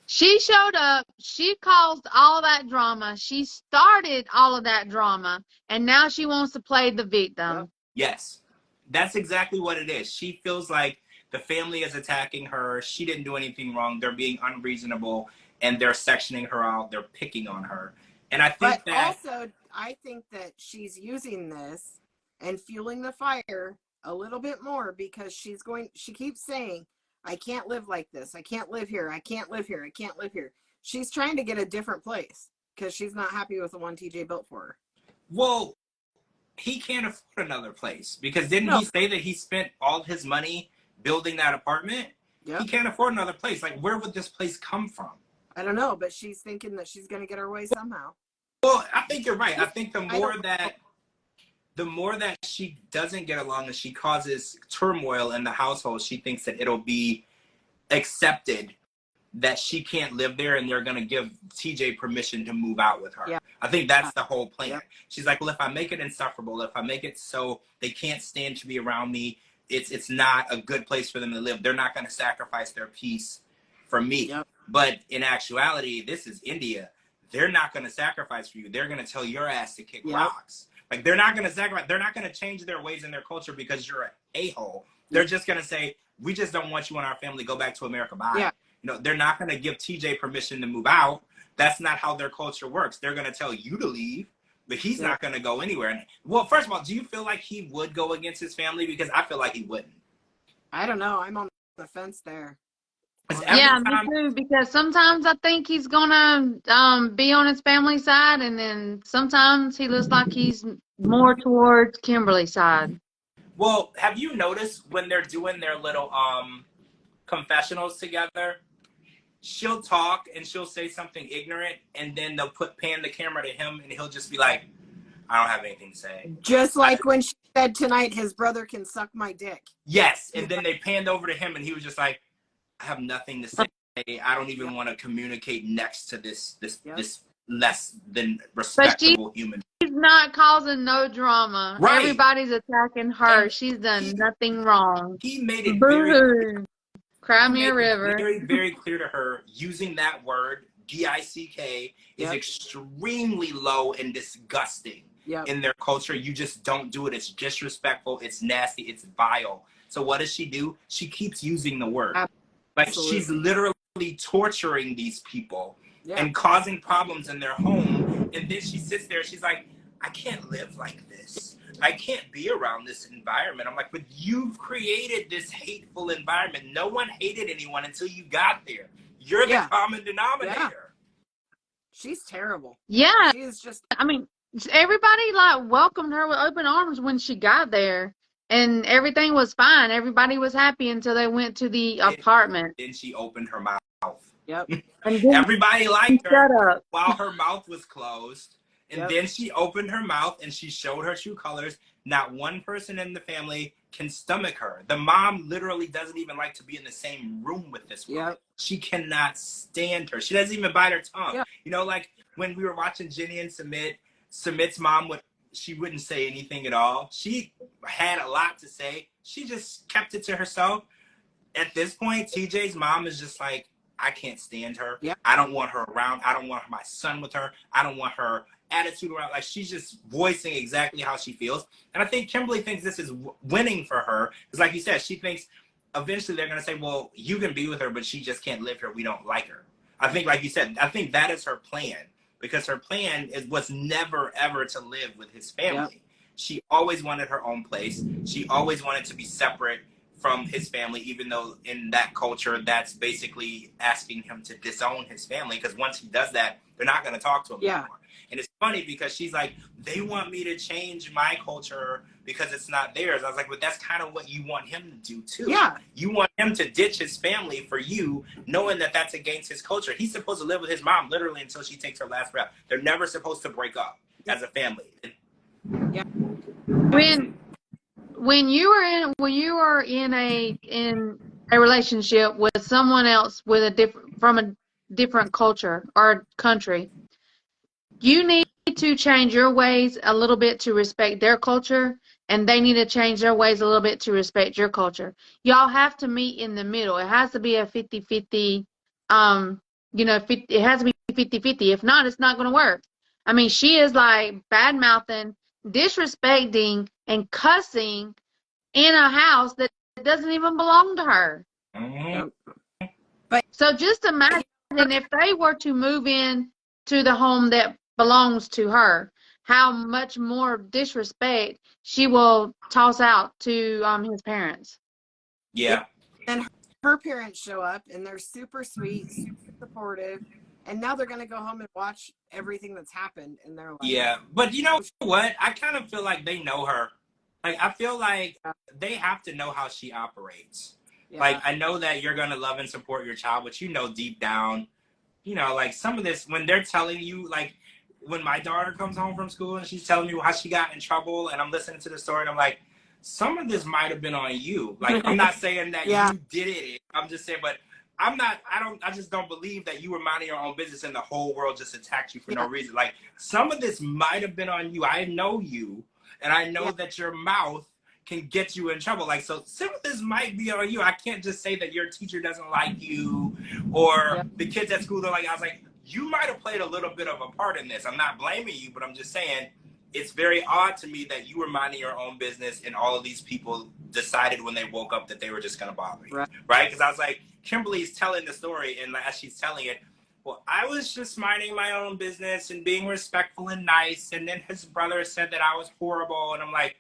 S3: She showed up. She caused all that drama. She started all of that drama. And now she wants to play the victim.
S2: Yep.
S1: Yes. That's exactly what it is. She feels like the family is attacking her. She didn't do anything wrong. They're being unreasonable, and they're sectioning her out. They're picking on her. And I think
S2: I think that she's using this and fueling the fire a little bit more, because she keeps saying, I can't live like this. I can't live here. I can't live here. I can't live here. She's trying to get a different place because she's not happy with the one TJ built for her.
S1: Well, he can't afford another place, because didn't he say that he spent all his money building that apartment? Yep. He can't afford another place. Like, where would this place come from?
S2: I don't know, but she's thinking that she's going to get her way somehow.
S1: Well, I think you're right. I think the more that she doesn't get along and she causes turmoil in the household, she thinks that it'll be accepted that she can't live there, and they're going to give TJ permission to move out with her. Yeah. I think that's the whole plan. Yeah. She's like, well, if I make it insufferable, if I make it so they can't stand to be around me, it's not a good place for them to live. They're not going to sacrifice their peace for me. Yep. But in actuality, this is India. They're not going to sacrifice for you. They're going to tell your ass to kick rocks. Like, they're not going to sacrifice. They're not going to change their ways and their culture because you're an a-hole. They're just going to say, we just don't want you and our family. Go back to America. Bye. Yeah. You know, they're not going to give TJ permission to move out. That's not how their culture works. They're going to tell you to leave, but he's not going to go anywhere. And, well, first of all, do you feel like he would go against his family? Because I feel like he wouldn't.
S2: I don't know. I'm on the fence there.
S3: Yeah, me too, because sometimes I think he's gonna be on his family side, and then sometimes he looks like he's more towards Kimberly's side.
S1: Well, have you noticed when they're doing their little confessionals together, she'll talk and she'll say something ignorant, and then they'll pan the camera to him, and he'll just be like, I don't have anything to say.
S2: Just like when she said tonight his brother can suck my dick.
S1: Yes, and then they panned over to him, and he was just like, I have nothing to say. I don't even want to communicate next to this less than respectable human.
S3: She's not causing no drama. Right. Everybody's attacking her. And she's done nothing wrong.
S1: He made it
S3: Cry me a river.
S1: Very, very clear to her, using that word, D-I-C-K, is extremely low and disgusting in their culture. You just don't do it. It's disrespectful. It's nasty. It's vile. So what does she do? She keeps using the word. Like, she's literally torturing these people and causing problems in their home And then she sits there, she's like, I can't live like this. I can't be around this environment. I'm like, but you've created this hateful environment. No one hated anyone until you got there. You're the common denominator. Yeah.
S2: She's terrible.
S3: Yeah.
S2: She is just,
S3: I mean, everybody like welcomed her with open arms when she got there, and everything was fine. Everybody was happy until they went to the apartment.
S1: Then she opened her mouth.
S2: Yep.
S1: Everybody liked her while her mouth was closed. And then she opened her mouth and she showed her true colors. Not one person in the family can stomach her. The mom literally doesn't even like to be in the same room with this woman.
S2: Yep.
S1: She cannot stand her. She doesn't even bite her tongue.
S2: Yep.
S1: You know, like when we were watching Jenny and Submit's mom she wouldn't say anything at all. She had a lot to say. She just kept it to herself. At this point, TJ's mom is just like, I can't stand her.
S2: Yep.
S1: I don't want her around. I don't want my son with her. I don't want her attitude around. Like, she's just voicing exactly how she feels. And I think Kimberly thinks this is winning for her. Because like you said, she thinks eventually they're going to say, well, you can be with her, but she just can't live here. We don't like her. I think, like you said, I think that is her plan. Because her plan was never, ever to live with his family. Yep. She always wanted her own place. She always wanted to be separate from his family, even though in that culture, that's basically asking him to disown his family. Because once he does that, they're not going to talk to him anymore. And it's funny because she's like, they want me to change my culture because it's not theirs. I was like, but that's kind of what you want him to do too.
S2: Yeah.
S1: You want him to ditch his family for you, knowing that that's against his culture. He's supposed to live with his mom literally until she takes her last breath. They're never supposed to break up as a family.
S2: Yeah.
S3: When you are in a relationship with someone else from a different culture or country, you need to change your ways a little bit to respect their culture, and they need to change their ways a little bit to respect your culture. Y'all have to meet in the middle. It has to be a 50-50, it has to be 50-50. If not, it's not going to work. I mean, she is like bad-mouthing, disrespecting, and cussing in a house that doesn't even belong to her.
S1: Mm-hmm.
S3: So just imagine if they were to move in to the home that belongs to her, how much more disrespect she will toss out to his parents.
S1: Yeah.
S2: And her parents show up and they're super sweet, super supportive, and now they're gonna go home and watch everything that's happened in their life.
S1: Yeah, but you know what? I kind of feel like they know her. Like, I feel like they have to know how she operates. Yeah. Like, I know that you're gonna love and support your child, but you know deep down, like some of this, when they're telling you, like when my daughter comes home from school and she's telling me how she got in trouble, and I'm listening to the story and I'm like, some of this might have been on you. Like, I'm not saying that you did it. I'm just saying, but I just don't believe that you were minding your own business and the whole world just attacked you for no reason. Like, some of this might have been on you. I know you, and I know that your mouth can get you in trouble. Like, so some of this might be on you. I can't just say that your teacher doesn't like you or the kids at school, they're like, I was like, you might have played a little bit of a part in this. I'm not blaming you, but I'm just saying it's very odd to me that you were minding your own business and all of these people decided when they woke up that they were just going to bother you. Right? Because I was like, Kimberly's telling the story, and as she's telling it, well, I was just minding my own business and being respectful and nice, and then his brother said that I was horrible, and I'm like,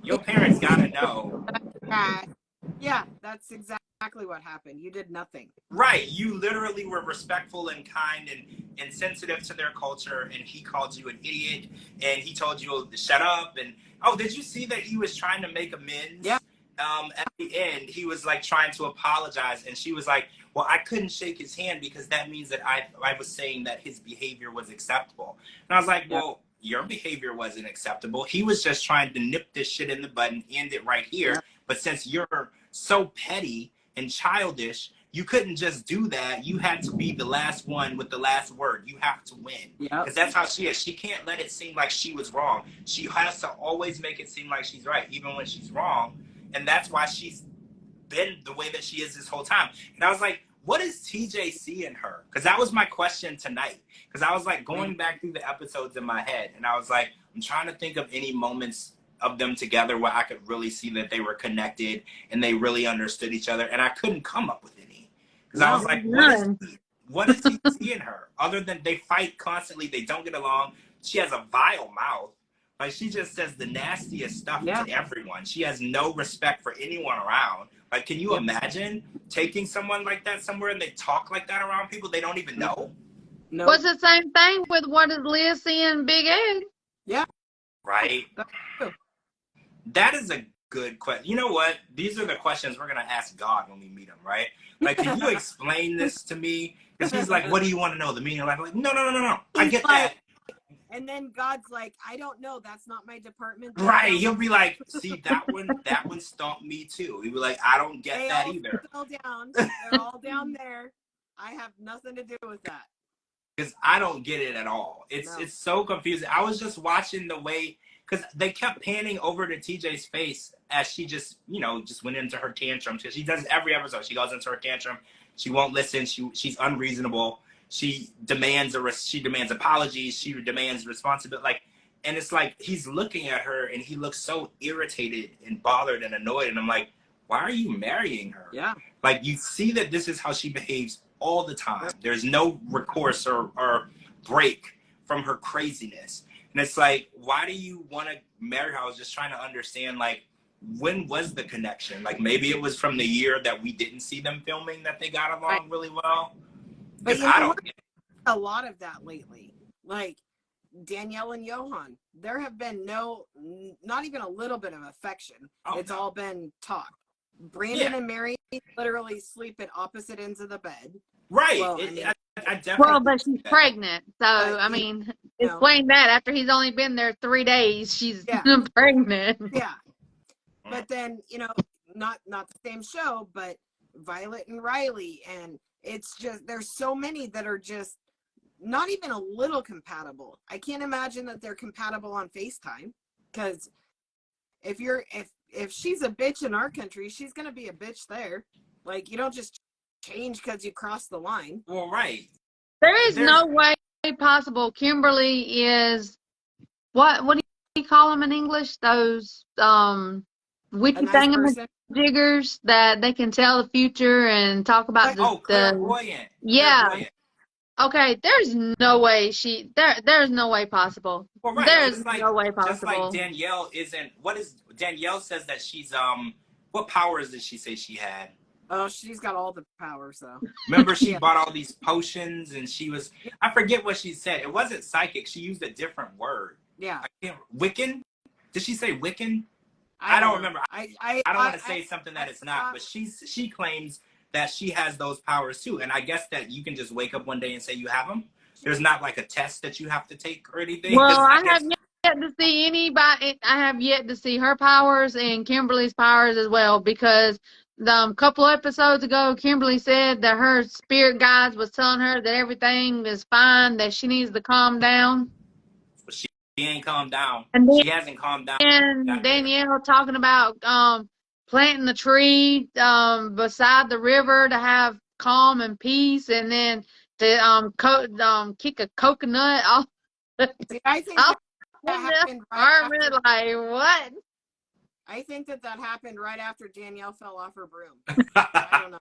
S1: your parents gotta know.
S2: Yeah, that's exactly what happened. You did nothing.
S1: Right. You literally were respectful and kind and sensitive to their culture, and he called you an idiot, and he told you to shut up. And did you see that he was trying to make amends?
S2: Yeah.
S1: At the end, he was like trying to apologize, and she was like, well, I couldn't shake his hand because that means that I was saying that his behavior was acceptable. And I was like, well, your behavior wasn't acceptable. He was just trying to nip this shit in the bud and end it right here. But since you're so petty and childish, you couldn't just do that. You had to be the last one with the last word. You have to win. Because that's how she is. She can't let it seem like she was wrong. She has to always make it seem like she's right, even when she's wrong. And that's why she's been the way that she is this whole time. And I was like, what does TJ see in her? Because that was my question tonight. Because I was like going back through the episodes in my head, and I was like, I'm trying to think of any moments of them together where I could really see that they were connected and they really understood each other, and I couldn't come up with any. Because I was like, what does he see in her? Other than they fight constantly, they don't get along, she has a vile mouth. Like, she just says the nastiest stuff to everyone. She has no respect for anyone around. Like, can you imagine taking someone like that somewhere and they talk like that around people they don't even know?
S2: No.
S3: What's the same thing with what is Liz seeing Big Ed?
S2: Yeah.
S1: Right. That is a good question. You know what? These are the questions we're going to ask God when we meet him, right? Like, can you explain this to me? Because he's like, what do you want to know? The meaning of life? I'm like, no. I get that.
S2: And then God's like, I don't know. That's not my department.
S1: Right. He'll be like, see, that one stomped me too. He'll be like, I don't get that either.
S2: They're all down there. I have nothing to do with that.
S1: Because I don't get it at all. It's so confusing. I was just watching the way, because they kept panning over to TJ's face as she just went into her tantrum. Because she does every episode. She goes into her tantrum. She won't listen. She's unreasonable. She demands apologies. She demands responsibility. And it's like he's looking at her and he looks so irritated and bothered and annoyed. And I'm like, why are you marrying her?
S2: Yeah.
S1: Like, you see that this is how she behaves all the time. There's no recourse or break from her craziness. And it's like, why do you want to marry her? I was just trying to understand, like, when was the connection? Like, maybe it was from the year that we didn't see them filming that they got along really well.
S2: But
S1: I don't get it.
S2: A lot of that lately. Like, Danielle and Johan, there have been not even a little bit of affection. It's all been talk. Brandon and Mary literally sleep at opposite ends of the bed.
S1: Right.
S2: Well,
S1: I definitely
S3: but she's pregnant. So, I mean, explain that. After he's only been there 3 days, she's pregnant.
S2: Yeah. But then, not the same show, but Violet and Riley. And it's just, there's so many that are just not even a little compatible. I can't imagine that they're compatible on FaceTime, because if she's a bitch in our country, she's going to be a bitch there. Like, you don't just change because you cross the line.
S1: Well, right.
S3: There's no way possible. Kimberly is, what do you call them in English? Those witchy thingamajiggers that they can tell the future and talk about
S1: clairvoyant.
S3: Yeah.
S1: Clairvoyant.
S3: Okay, there's no way there's no way possible.
S1: Well, right.
S3: There's no way possible.
S1: Just like Danielle Danielle says that she's, what powers did she say she had?
S2: Oh, she's got all the powers, though.
S1: Remember, she bought all these potions and she was, I forget what she said. It wasn't psychic. She used a different word.
S2: Yeah.
S1: Wiccan? Did she say Wiccan? I don't remember. I don't want to say something that it's not, but she claims that she has those powers too. And I guess that you can just wake up one day and say you have them. There's not like a test that you have to take or anything.
S3: Well, I have yet to see anybody. I have yet to see her powers and Kimberly's powers as well, because a couple episodes ago, Kimberly said that her spirit guides was telling her that everything is fine, that she needs to calm down.
S1: But she ain't calmed down.
S3: And then,
S1: she hasn't calmed down.
S3: And Danielle talking about planting the tree beside the river to have calm and peace, and then to kick a coconut off.
S2: See, I think that happened
S3: like what?
S2: I think that happened right after Danielle fell off her broom. I don't know.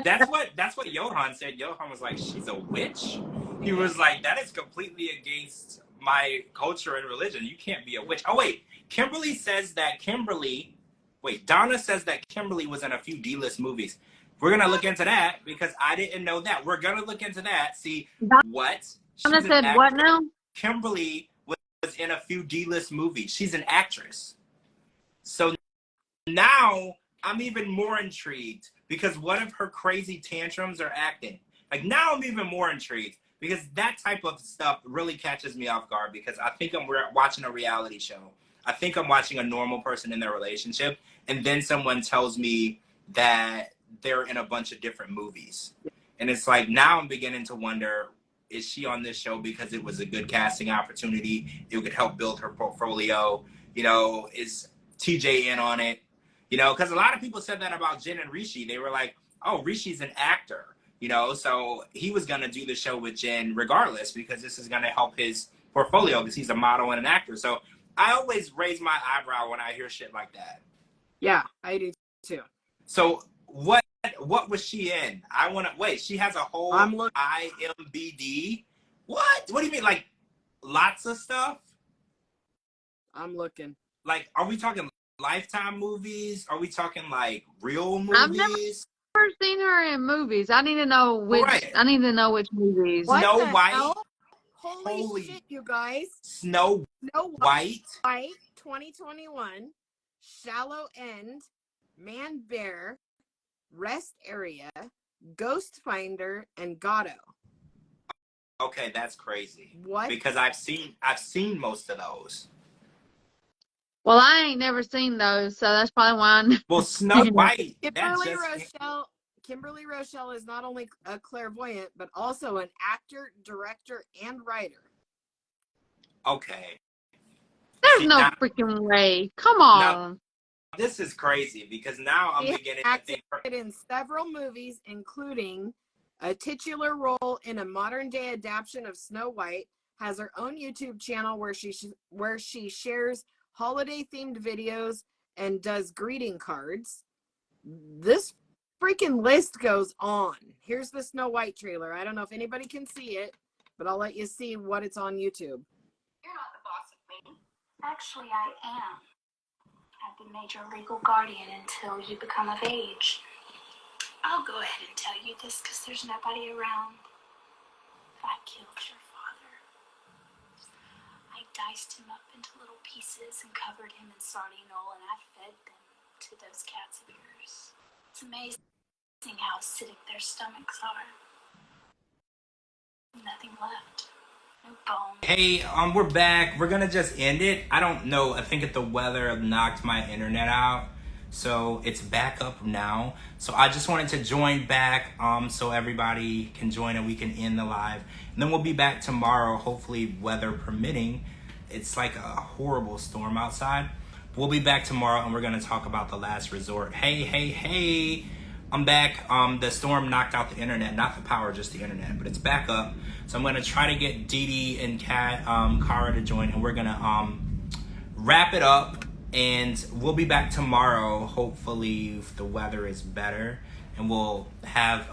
S1: That's what Johan said. Johan was like, she's a witch. He was like, that is completely against my culture and religion. You can't be a witch. Oh wait, Donna says that Kimberly was in a few D-list movies. We're gonna look into that because I didn't know that. We're gonna look into that. See what?
S3: Donna said what now?
S1: Kimberly was in a few D-list movies. She's an actress. So now I'm even more intrigued, because what if her crazy tantrums are acting? Like, now I'm even more intrigued, because that type of stuff really catches me off guard, because I think I'm watching a reality show. I think I'm watching a normal person in their relationship, and then someone tells me that they're in a bunch of different movies. And it's like, now I'm beginning to wonder, is she on this show because it was a good casting opportunity? It could help build her portfolio. Is TJ in on it? Because a lot of people said that about Jen and Rishi. They were like, oh, Rishi's an actor, so he was going to do the show with Jen regardless, because this is going to help his portfolio, because he's a model and an actor. So I always raise my eyebrow when I hear shit like that.
S2: Yeah, I do too.
S1: So what was she in? I want to wait. She has a whole IMBD. What do you mean? Like lots of stuff?
S2: I'm looking.
S1: Like, are we talking Lifetime movies? Are we talking like real
S3: I've never
S1: movies?
S3: seen her in movies. I need to know which.
S1: Right.
S3: I need to know which movies.
S2: What
S1: Snow
S2: the
S1: White.
S2: hell? Holy shit, you guys.
S1: Snow White.
S2: 2021. Shallow End. Man Bear. Rest Area. Ghost Finder, and Gatto.
S1: Okay, that's crazy.
S2: What?
S1: Because I've seen most of those.
S3: Well, I ain't never seen those, so that's probably why I'm.
S1: Well, Snow White.
S2: Kimberly Rochelle is not only a clairvoyant, but also an actor, director, and writer.
S1: Okay.
S3: There's no freaking way. Come on.
S1: Now, this is crazy because now I'm beginning to think
S2: in several movies, including a titular role in a modern-day adaptation of Snow White. Has her own YouTube channel where she shares holiday-themed videos and does greeting cards. This freaking list goes on. Here's the Snow White trailer. I don't know if anybody can see it, but I'll let you see what it's on YouTube.
S4: You're not the boss of me. Actually, I am. I've been made your legal guardian until you become of age. I'll go ahead and tell you this because there's nobody around. I killed your father. I diced him up into little pieces and covered him in sardine oil, and I fed them to those cats of yours. It's amazing how acidic their stomachs are. Nothing left. No bone.
S1: Hey, we're back. We're gonna just end it. I don't know. I think the weather knocked my internet out, so it's back up now. So I just wanted to join back, so everybody can join and we can end the live. And then we'll be back tomorrow, hopefully weather permitting. It's like a horrible storm outside. We'll be back tomorrow and we're gonna talk about The Last Resort. Hey. I'm back. The storm knocked out the internet, not the power, just the internet, but it's back up. So I'm gonna try to get Dee Dee and Kara to join, and we're gonna wrap it up. And we'll be back tomorrow. Hopefully, if the weather is better, and we'll have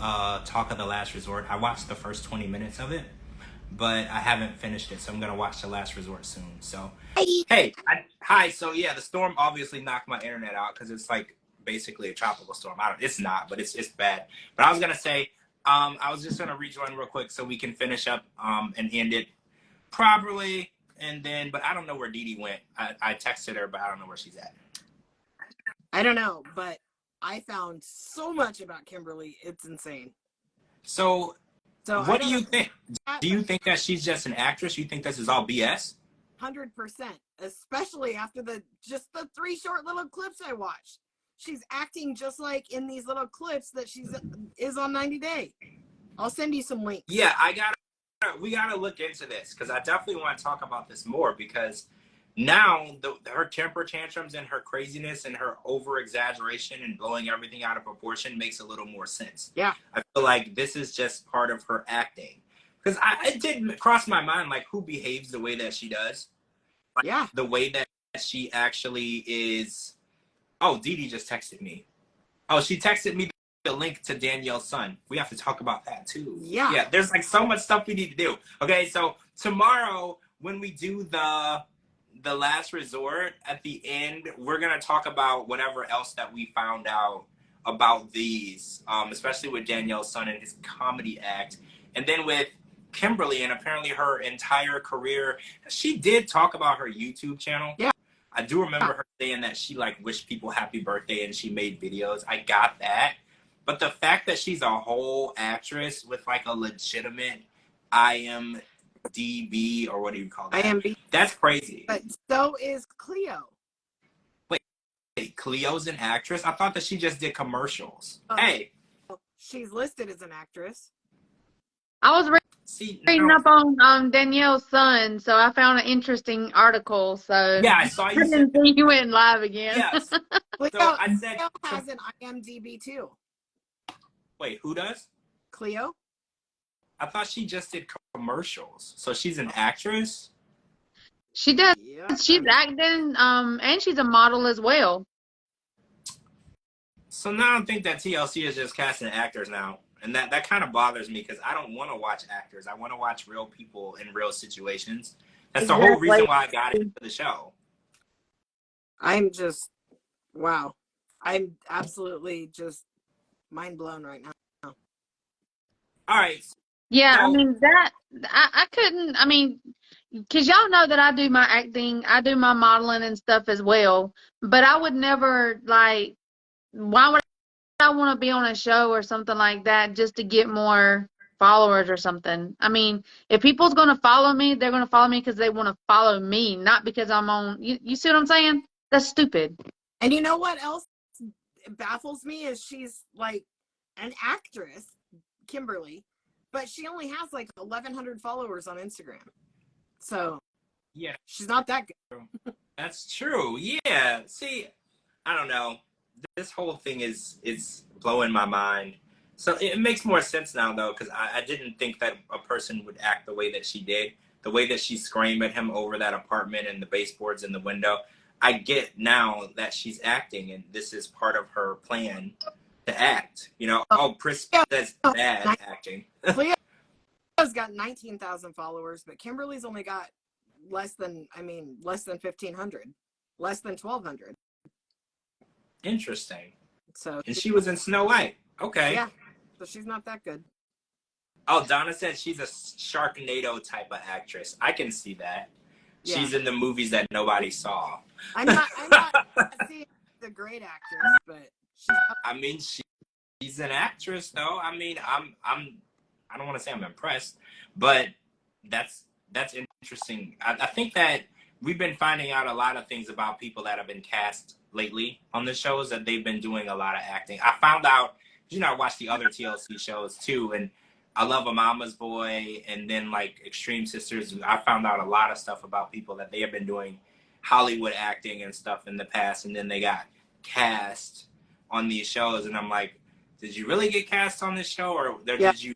S1: talk of The Last Resort. I watched the first 20 minutes of it, but I haven't finished it, so I'm gonna watch The Last Resort soon. So, hi. So yeah, the storm obviously knocked my internet out because it's like basically a tropical storm. It's not, but it's bad. But I was gonna say, I was just gonna rejoin real quick so we can finish up and end it properly. And then, but I don't know where Dee Dee went. I texted her, but I don't know where she's at.
S2: I don't know, but I found so much about Kimberly. It's insane.
S1: So what do you think? Do you think that she's just an actress? You think this is all BS?
S2: 100%, especially after just the 3 short little clips I watched. She's acting just like in these little clips that is on 90 Day. I'll send you some links.
S1: Yeah, we gotta look into this because I definitely want to talk about this more because now her temper tantrums and her craziness and her over exaggeration and blowing everything out of proportion makes a little more sense.
S2: Yeah,
S1: I feel like this is just part of her acting because it didn't cross my mind like who behaves the way that she does. Like,
S2: yeah,
S1: the way that she actually is. Oh, Dee Dee just texted me. Oh, she texted me the link to Danielle's son. We have to talk about that too. Yeah, there's like so much stuff we need to do. Okay, so tomorrow when we do the Last Resort at the end, we're gonna talk about whatever else that we found out about these, especially with Danielle's son and his comedy act, and then with Kimberly and apparently her entire career. She did talk about her YouTube channel.
S2: Yeah.
S1: I do remember her saying that she like wished people happy birthday and she made videos. I got that. But the fact that she's a whole actress with like a legitimate IMDb or what do you call that?
S2: IMDb.
S1: That's crazy.
S2: But so is Cleo.
S1: Wait, Cleo's an actress? I thought that she just did commercials. Hey.
S2: She's listed as an actress.
S3: I was reading up on Danielle's son, so I found an interesting article. So
S1: yeah, I saw you.
S3: I didn't think you went live again.
S1: Yes.
S2: Cleo,
S1: So I said,
S2: Cleo has an IMDb too.
S1: Wait, who does?
S2: Cleo.
S1: I thought she just did commercials. So she's an actress?
S3: She does.
S2: Yeah.
S3: She's acting, and she's a model as well.
S1: So now I think that TLC is just casting actors now. And that kind of bothers me because I don't want to watch actors. I want to watch real people in real situations. That's the whole reason why I got into the show.
S2: I'm just, wow. I'm absolutely just mind blown right now.
S1: All right.
S3: Yeah,
S1: So,
S3: I mean, I couldn't, I mean, because y'all know that I do my acting, I do my modeling and stuff as well, but I would never, like, why would I want to be on a show or something like that just to get more followers or something? I mean, if people's going to follow me, they're going to follow me because they want to follow me, not because I'm on, you see what I'm saying? That's stupid.
S2: And you know what else baffles me is she's like an actress, Kimberly, but she only has like 1,100 followers on Instagram. So
S1: yeah,
S2: she's not that good.
S1: That's true. Yeah. See, I don't know. This whole thing is blowing my mind. So it makes more sense now, though, because I didn't think that a person would act the way that she did, the way that she screamed at him over that apartment and the baseboards in the window. I get now that she's acting, and this is part of her plan to act. You know, Chris, that's bad acting.
S2: Leah's got 19,000 followers, but Kimberly's only got less than 1,500, less than 1,200.
S1: Interesting.
S2: So,
S1: and she was in Snow White. Okay.
S2: Yeah. So she's not that good.
S1: Oh, Donna said she's a Sharknado type of actress. I can see that. Yeah. She's in the movies that nobody saw.
S2: I'm not seeing the great actress, but
S1: I mean, she's an actress, though. I mean, I don't want to say I'm impressed, but that's interesting. I think that we've been finding out a lot of things about people that have been cast lately on the shows, that they've been doing a lot of acting. I found out, you know, I watched the other TLC shows too, and I love A Mama's Boy, and then like Extreme Sisters. I found out a lot of stuff about people that they have been doing Hollywood acting and stuff in the past, and then they got cast on these shows, and I'm like, did you really get cast on this show, or did you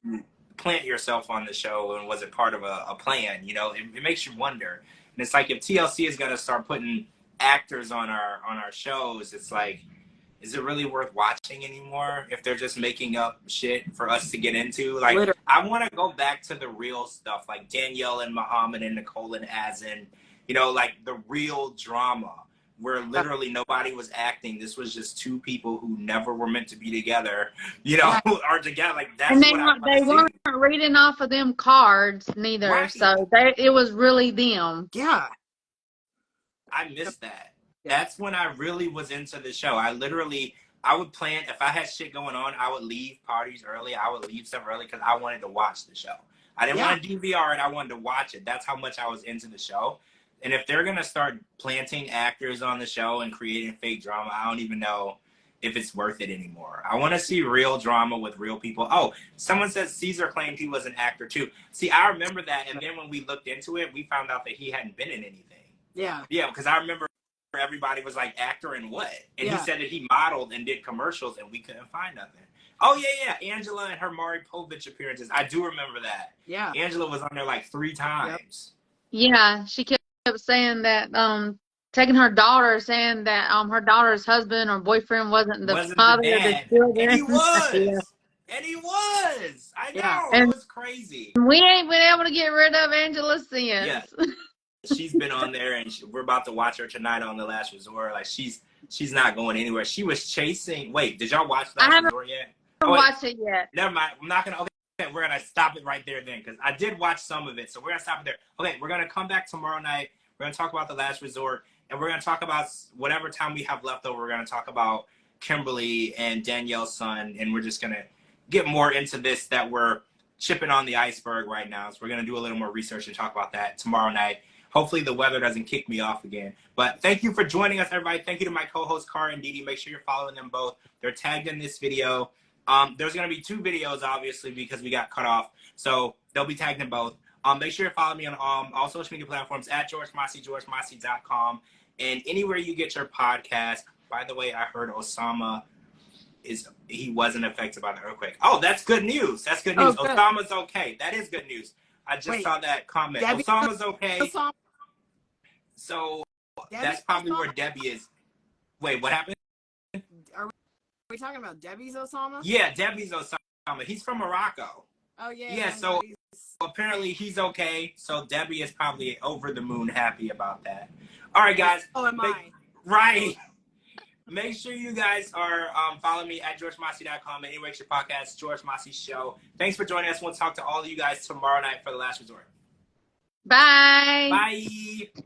S1: plant yourself on the show, and was it part of a plan? You know, it makes you wonder. And it's like, if TLC is going to start putting actors on our shows, it's like, is it really worth watching anymore if they're just making up shit for us to get into? Like, literally. I want to go back to the real stuff, like Danielle and Muhammad and Nicole and Azin, you know, like the real drama where literally nobody was acting. This was just two people who never were meant to be together, you know, are together. Like, that's
S3: and
S1: they
S3: weren't reading off of them cards neither. Right. So it was really them.
S2: Yeah.
S1: I missed that. That's when I really was into the show. I would plan, if I had shit going on, I would leave parties early. I would leave stuff early because I wanted to watch the show. I didn't want to DVR it. I wanted to watch it. That's how much I was into the show. And if they're going to start planting actors on the show and creating fake drama, I don't even know if it's worth it anymore. I want to see real drama with real people. Oh, someone says Caesar claimed he was an actor too. See, I remember that. And then when we looked into it, we found out that he hadn't been in anything.
S2: Yeah.
S1: Yeah, because I remember everybody was like, actor in what? And he said that he modeled and did commercials, and we couldn't find nothing. Oh, yeah. Angela and her Maury Povich appearances. I do remember that.
S2: Yeah.
S1: Angela was on there like 3 times.
S3: Yep. Yeah, she kept saying that, taking her daughter, saying that her daughter's husband or boyfriend wasn't the father of the children.
S1: And he was. And he was. I know. It was crazy.
S3: We ain't been able to get rid of Angela since.
S1: Yeah. She's been on there, and we're about to watch her tonight on The Last Resort. Like, she's not going anywhere. She was chasing. Wait, did y'all watch The Last Resort yet?
S3: I haven't watched it yet.
S1: Never mind. I'm not gonna. Okay, we're gonna stop it right there then, because I did watch some of it. So we're gonna stop it there. Okay, we're gonna come back tomorrow night. We're gonna talk about The Last Resort, and we're gonna talk about whatever time we have left over. We're gonna talk about Kimberly and Danielle's son, and we're just gonna get more into this that we're chipping on the iceberg right now. So we're gonna do a little more research and talk about that tomorrow night. Hopefully the weather doesn't kick me off again. But thank you for joining us, everybody. Thank you to my co-hosts, Cara and Didi. Make sure you're following them both. They're tagged in this video. There's going to be 2 videos, obviously, because we got cut off. So they'll be tagged in both. Make sure you follow me on all social media platforms at George Mossey, georgemossey.com, and anywhere you get your podcast. By the way, I heard Osama he wasn't affected by the earthquake. Oh, that's good news. That's good news. Good. Osama's okay. That is good news. I just saw that comment. Osama's okay. So that's probably where Debbie is. Wait, what happened?
S2: Are we talking about Debbie's Osama?
S1: Yeah, Debbie's Osama. He's from Morocco.
S2: Oh yeah.
S1: Yeah. So apparently he's okay. So Debbie is probably over the moon happy about that. All right, guys.
S2: Oh, am I?
S1: Right. Make sure you guys are following me at GeorgeMossey.com and anywhere your podcast, George Mossey Show. Thanks for joining us. We'll talk to all of you guys tomorrow night for The Last Resort.
S3: Bye.
S1: Bye.